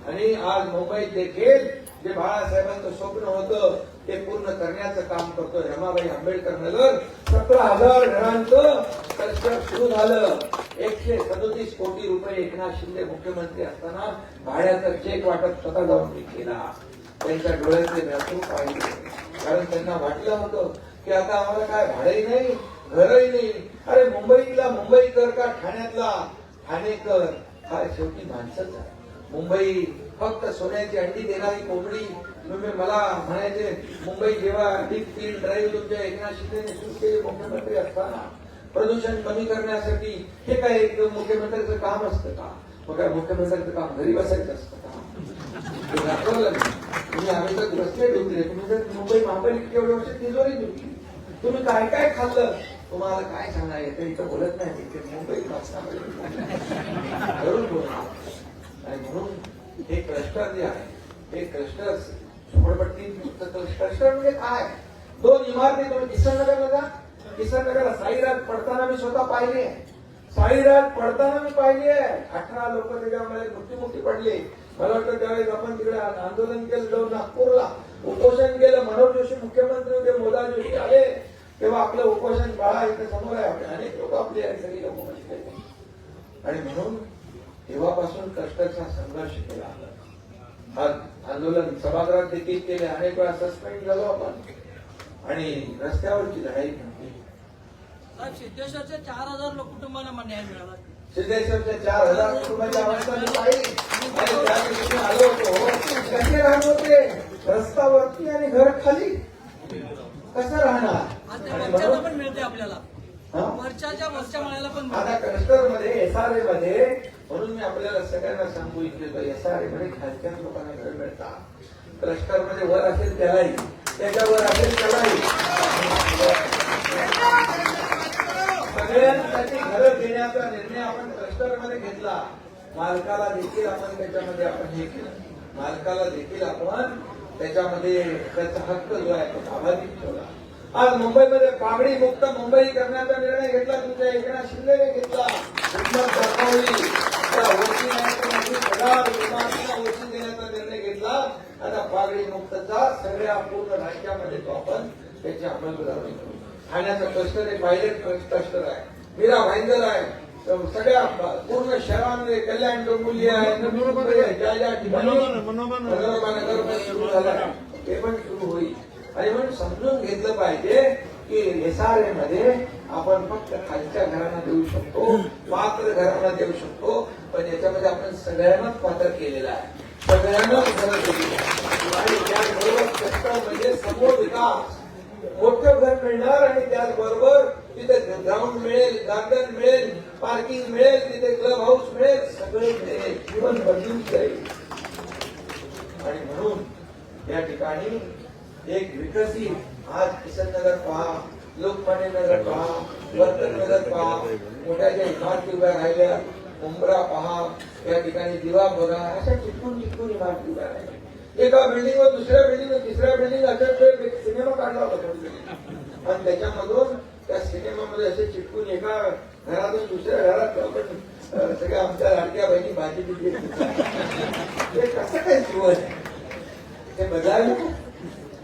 आणि आज मुंबईत देखील जे बाळासाहेबांचं स्वप्न होतं ते पूर्ण करण्याचं काम करतोय. रमाबाई आंबेडकर नगर 17,000 घरांचं क्लस्टर सुरू झालं. 137 कोटी रुपये एकनाथ शिंदे मुख्यमंत्री असताना भाड्याचा चेक वाटप स्वतः जाऊन मी केला. त्यांच्या डोळ्यातले अश्रू पाहिले, कारण त्यांना वाटलं होतं की आता आम्हाला काय भाडंही नाही, घरही नाही. अरे मुंबईला मुंबईकर का ठाण्यातला ठाणेकर, हा शेवटी माणसंच आहे. मुंबई फक्त सोन्याची अंडी देणारी कोंबडी. तुम्ही मला म्हणायचे मुंबई जेव्हा डीप फील्ड ड्राईव्ह तुमच्या एकनाथ शिंदेने सुरू केले मुख्यमंत्री असताना प्रदूषण कमी करण्यासाठी, हे काय एक मुख्यमंत्र्यांचं काम असतं का? मग काय मुख्यमंत्र्यांचं काम घरी बसायचं असतं का? हे दाखवलं नाही. तुम्ही आम्ही तर रस्ते डुबले, तुम्ही जर मुंबई महापालिका एवढ्या वर्ष तिजोरी डुबली. तुम्ही काय काय खाल्लं, तुम्हाला काय सांगणार येतं? इथं बोलत नाही, इथे मुंबई धरून बोलणार. आणि म्हणून हे क्लस्टर जे आहे, हे क्लस्टर झोपडपट्टी क्लस्टर म्हणजे काय? 2 इमारती तुम्ही किसननगरला जा. किसननगरला साईराज पडताना मी स्वतः पाहिली आहे. साईराज पडताना मी पाहिली आहे. 18 लोक त्याच्यामध्ये मृत्युमुखी पडले. मला वाटतं त्यावेळेस आपण तिकडे आंदोलन केलं, जाऊन नागपूरला उपोषण केलं. मनोज जोशी मुख्यमंत्री होते, मोदा जोशी आले, तेव्हा आपलं उपोषण बाळा इथे समोर आहे. अनेक लोक आपले सगळी लोक बसले. आणि म्हणून तेव्हापासून क्लस्टरचा संघर्ष केला. आज आंदोलन सभागृहात देखील केले, अनेक वेळा सस्पेंड झालो आपण आणि रस्त्यावरची लढाई घडली.
सिद्धेश्वरच्या 4,000 कुटुंबांना न्याय मिळाला.
सिद्धेश्वरच्या 4,000 कुटुंबांच्या अवस्था मी पाहिली. आणि त्या दिवशी आलो होतो, कसे राहत होते रस्त्यावरती आणि घर खाली, कसं राहणार?
आज त्या
आणि
वरच्याला
म्हणून
पण मिळते आपल्याला, वरच्या माळ्याला पण मिळते.
आता क्लस्टर मध्ये एसआरए मध्ये, म्हणून मी आपल्याला सगळ्यांना सांगू इच्छितो, एसआरए मध्ये खालच्या लोकांना घर मिळतात. क्लस्टर मध्ये वर असेल त्यालाही, त्याच्यावर असेल त्यालाही, सगळ्यांसाठी घरं देण्याचा निर्णय आपण क्लस्टर मध्ये घेतला. मालकाला देखील आपण त्याच्यामध्ये आपण हे केलं. मालकाला देखील आपण त्याच्यामध्ये त्याचा हक्क जो आहे तो बाधित ठेवला. आज मुंबईमध्ये पागडी मुक्त मुंबई करण्याचा निर्णय घेतला, तुमच्या एकनाथ शिंदेने घेतला. हिंमत दाखवली, त्या ओळखी इमारतीला ओळखी देण्याचा निर्णय घेतला. आता पागडी मुक्तचा सगळ्या पूर्ण राज्यामध्ये तो आपण त्याची अंमलबजावणी करू. ठाण्याचा क्लस्टर आहे, पायलट क्लस्टर आहे, मीरा भाईंदर आहे, सगळ्या पूर्ण शहरांमध्ये कल्याण डोंबिवली आहे, ज्या ज्या ठिकाणी मनोरमा नगर सुरू झाला ते पण सुरू होईल. आणि म्हणून समजून घेतलं पाहिजे की एसआरए मध्ये आपण फक्त खालच्या घरांना देऊ शकतो, पात्र घरांना देऊ शकतो, पण याच्यामध्ये आपण सगळ्यांनाच पात्र केलेलं आहे, सगळ्यांनाच घरं दिली आहे. आणि त्याचबरोबर क्लस्टर म्हणजे समूह विकास, मोठं घर मिळणार आणि त्याचबरोबर तिथे ग्राउंड मिळेल, गार्डन मिळेल, पार्किंग मिळेल, तिथे क्लब हाऊस मिळेल, सगळे मिळेल, जीवन बदलून जाईल. आणि म्हणून या ठिकाणी एक विकसित, आज किसननगर पहा, लोकमान्य नगर पहा, वर्तन नगर पहा, मोठ्या ज्या इमारती उभ्या राहिल्या, मुंब्रा पहा, या ठिकाणी दिवा बघा, अशा चिटकून इमारती उभ्या राहिल्या. एका बिल्डिंगवर दुसऱ्या बिल्डिंग, तिसऱ्या बिल्डिंग, अशा एक सिनेमा काढला होता आणि त्याच्यामधून त्या सिनेमामध्ये असे चिटकून एका घरातून दुसऱ्या घरात आपण सगळ्या आमच्या लाडक्या बहिणी भाजी दिली. हे कसं काय सुरू आहे? हे बदलायला,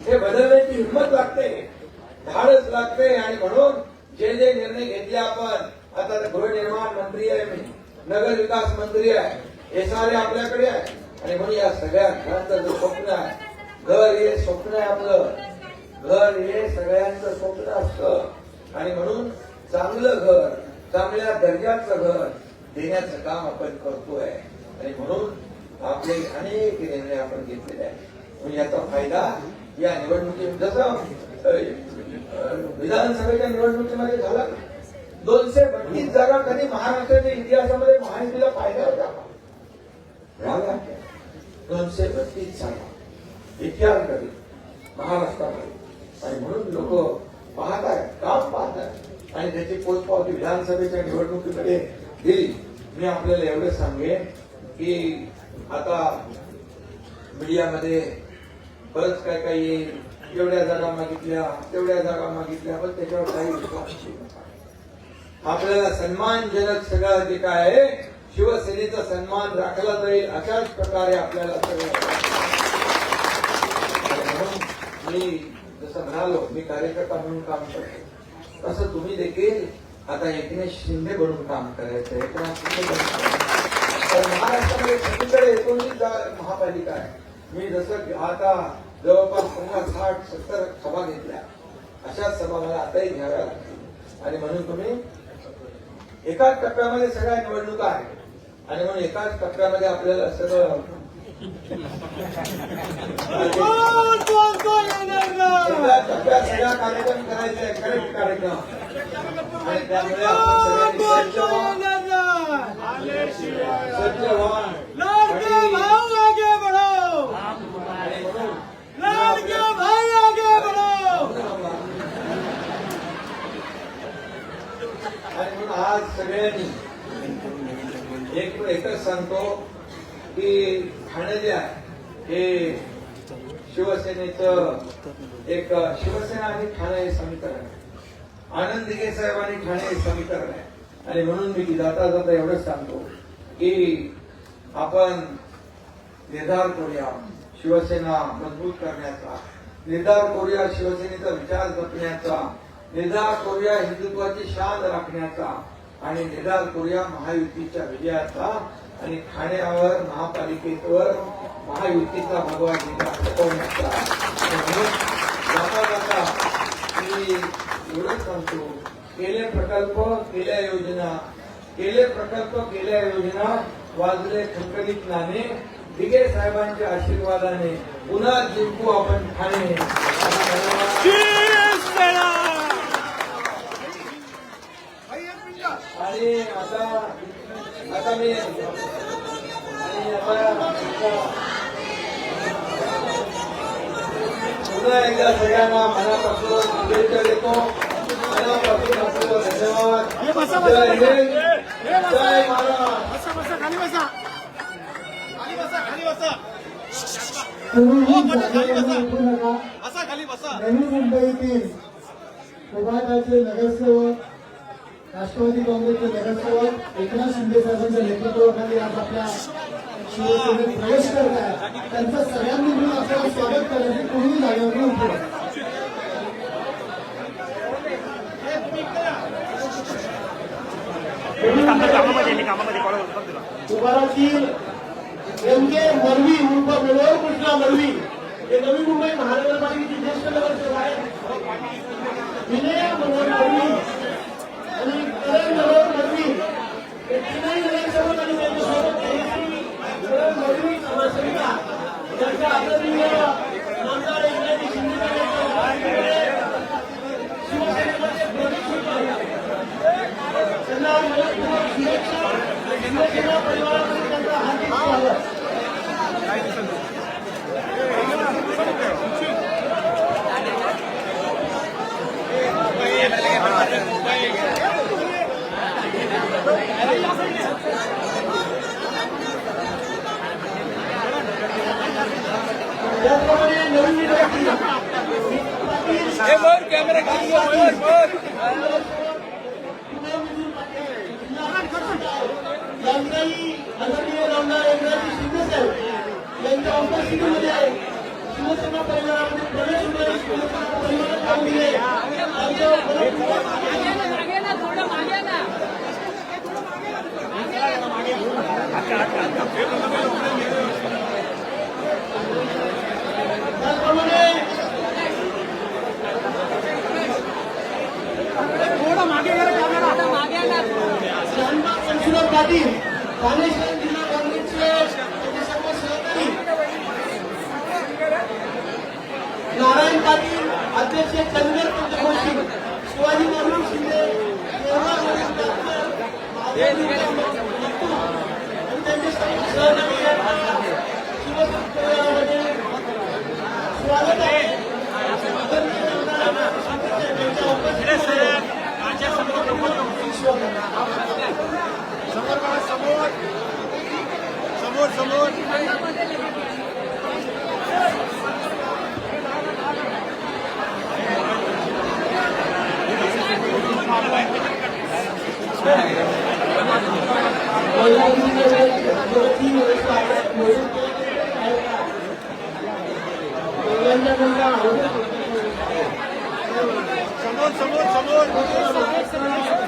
हे बदलण्याची हिंमत लागते, धाडस लागते. आणि म्हणून जे जे निर्णय घेतले आपण, आता गृहनिर्माण मंत्री आहे मी, नगर विकास मंत्री आहे, एसआरए आपल्याकडे आहे. आणि म्हणून या सगळ्या घरांचं जो स्वप्न आहे, घर हे स्वप्न आहे आपलं, घर हे सगळ्यांचं स्वप्न असतं. आणि म्हणून चांगलं घर, चांगल्या दर्जाचं घर देण्याचं काम आपण करतोय. आणि म्हणून आपले अनेक निर्णय आपण घेतलेले आहेत. म्हणून याचा फायदा या निवडणुकीत, जसं विधानसभेच्या निवडणुकीमध्ये झाला, 232 जागा कधी महाराष्ट्राच्या इतिहासामध्ये महायुतीला पाहिल्या होत्या. 232 जागा इतिहास कधी महाराष्ट्रामध्ये. आणि म्हणून लोक पाहत आहेत, काम पाहत आहेत आणि त्याची पोचपावती विधानसभेच्या निवडणुकीमध्ये दिली. मी आपल्याला एवढं सांगेन की आता मीडियामध्ये बरंच काय काय येईल एवढ्या जागा मागितल्या तेवढ्या जागा मागितल्या, पण त्याच्यावर काही विश्वास नाही. आपल्याला सन्मानजनक सगळं जे काय आहे शिवसेनेचा सन्मान राखला जाईल अशाच प्रकारे आपल्याला सगळं. म्हणून मी जसं म्हणालो मी कार्यकर्ता म्हणून काम करतो, तसं तुम्ही देखील आता एकनाथ शिंदे बनून काम करायचं. एकनाथ शिंदे बनून तर महाराष्ट्रामध्ये सगळीकडे 19 महापालिका आहे. मी जसं आता जवळपास 50-60-70 सभा घेतल्या, अशाच सभा मला आताही घ्याव्या लागतील. आणि म्हणून तुम्ही एकाच टप्प्यामध्ये सगळ्या निवडणुका आहेत आणि म्हणून एकाच टप्प्यामध्ये आपल्याला सगळं एकाच टप्प्यात सगळा कार्यक्रम करायचा आहे, करेक्ट कार्यक्रम. आणि त्यामुळे आपण सगळ्यांनी सज्जवान आणि म्हणून आज सगळ्यांनी एकच सांगतो की ठाणे जे आहे हे शिवसेनेचं एक शिवसेना आणि ठाणे हे समीकरण आहे. आनंद दिघे साहेब आणि ठाणे हे समीकरण आहे. आणि म्हणून मी जाता जाता एवढंच सांगतो की आपण निर्धार करूया शिवसेना मजबूत करण्याचा, निर्धार करूया शिवसेनेचा विचार जपण्याचा, निर्धार करूया हिंदुत्वाची शान राखण्याचा आणि निर्धार करूया महायुतीच्या विजयाचा आणि ठाण्यावर महापालिकेवर महायुतीचा भगवा झेंडा फडकवण्याचा. म्हणून जाता जाता मी एवढंच सांगतो, केले प्रकल्प केल्या योजना, केले प्रकल्प केल्या योजना, वाजले खणखणीत नाणे, दिघे साहेबांच्या आशीर्वादाने पुन्हा जिंकू आपण ठाणे. आणि आता मी पुन्हा एकदा सगळ्यांना मनापासून शुभेच्छा देतो. मनापासून आपलं धन्यवाद. जय हिंद, जय महाराज.
नवी मुंबईतील विभागाचे नगरसेवक, राष्ट्रवादी काँग्रेसचे नगरसेवक एकनाथ शिंदे साहेबांच्या नेतृत्वाखाली आज आपल्या शिवसेनेत प्रवेश करत आहे. त्यांचं सगळ्यांनी मिळून आपल्याला स्वागत करायचे. कोणी जागेवर उभं उभारातील एम.के. मरवी उर्फ मनोहर कृष्णा मरवी हे नवी मुंबई महानगरपालिकेचे ज्येष्ठ नगरसेवक आहेत. विनय मनोहर मरवी आणि करण मनोहर मरवी हे तीनही नगरसेवक आणि त्यांच्यासोबत करण मरवी समाजसेविका त्यांच्या आदरणीय नामदार एकनाथ शिंदे शिवसेनेमध्ये प्रवेश होत आहे. त्यांना मनपूर्वक शुभेच्छा. शिवसेना परिवारामध्ये त्यांचा हार्दिक स्वागत. त्याप्रमाणे नवीन आदरणीय नामदार एकनाथ शिंदे साहेब यांच्या उपस्थितीमध्ये शिवसेना परिवारामध्ये प्रवेश होणारी शिवसेना परिवारामध्ये त्याचप्रमाणे मनसुख पाटील ठाणे शहर जिल्हा काँग्रेसचे सर्व सहकारी, नारायण पाटील अध्यक्ष चंद्रकांत पंचकोशी, शिवाजी महाराज शिंदे आणि त्यांचे सर्व सहकारी शिवसेनेमध्ये स्वागत आहे.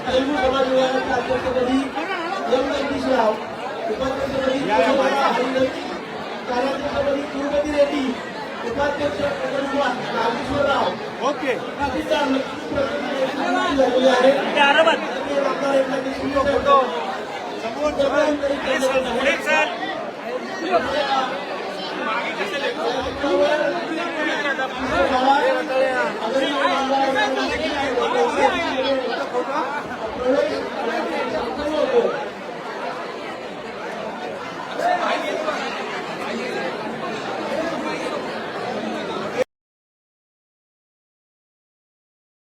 तेलगू समाज विभागाच्या अध्यक्षपदी एम जगदीशराव, उपाध्यक्षपदी कार्याध्यक्षपदी तिरुपती रेड्डी, उपाध्यक्ष नागेश्वरराव. ओके झालेले आहे. डॉक्टर एकनाथ देशमुख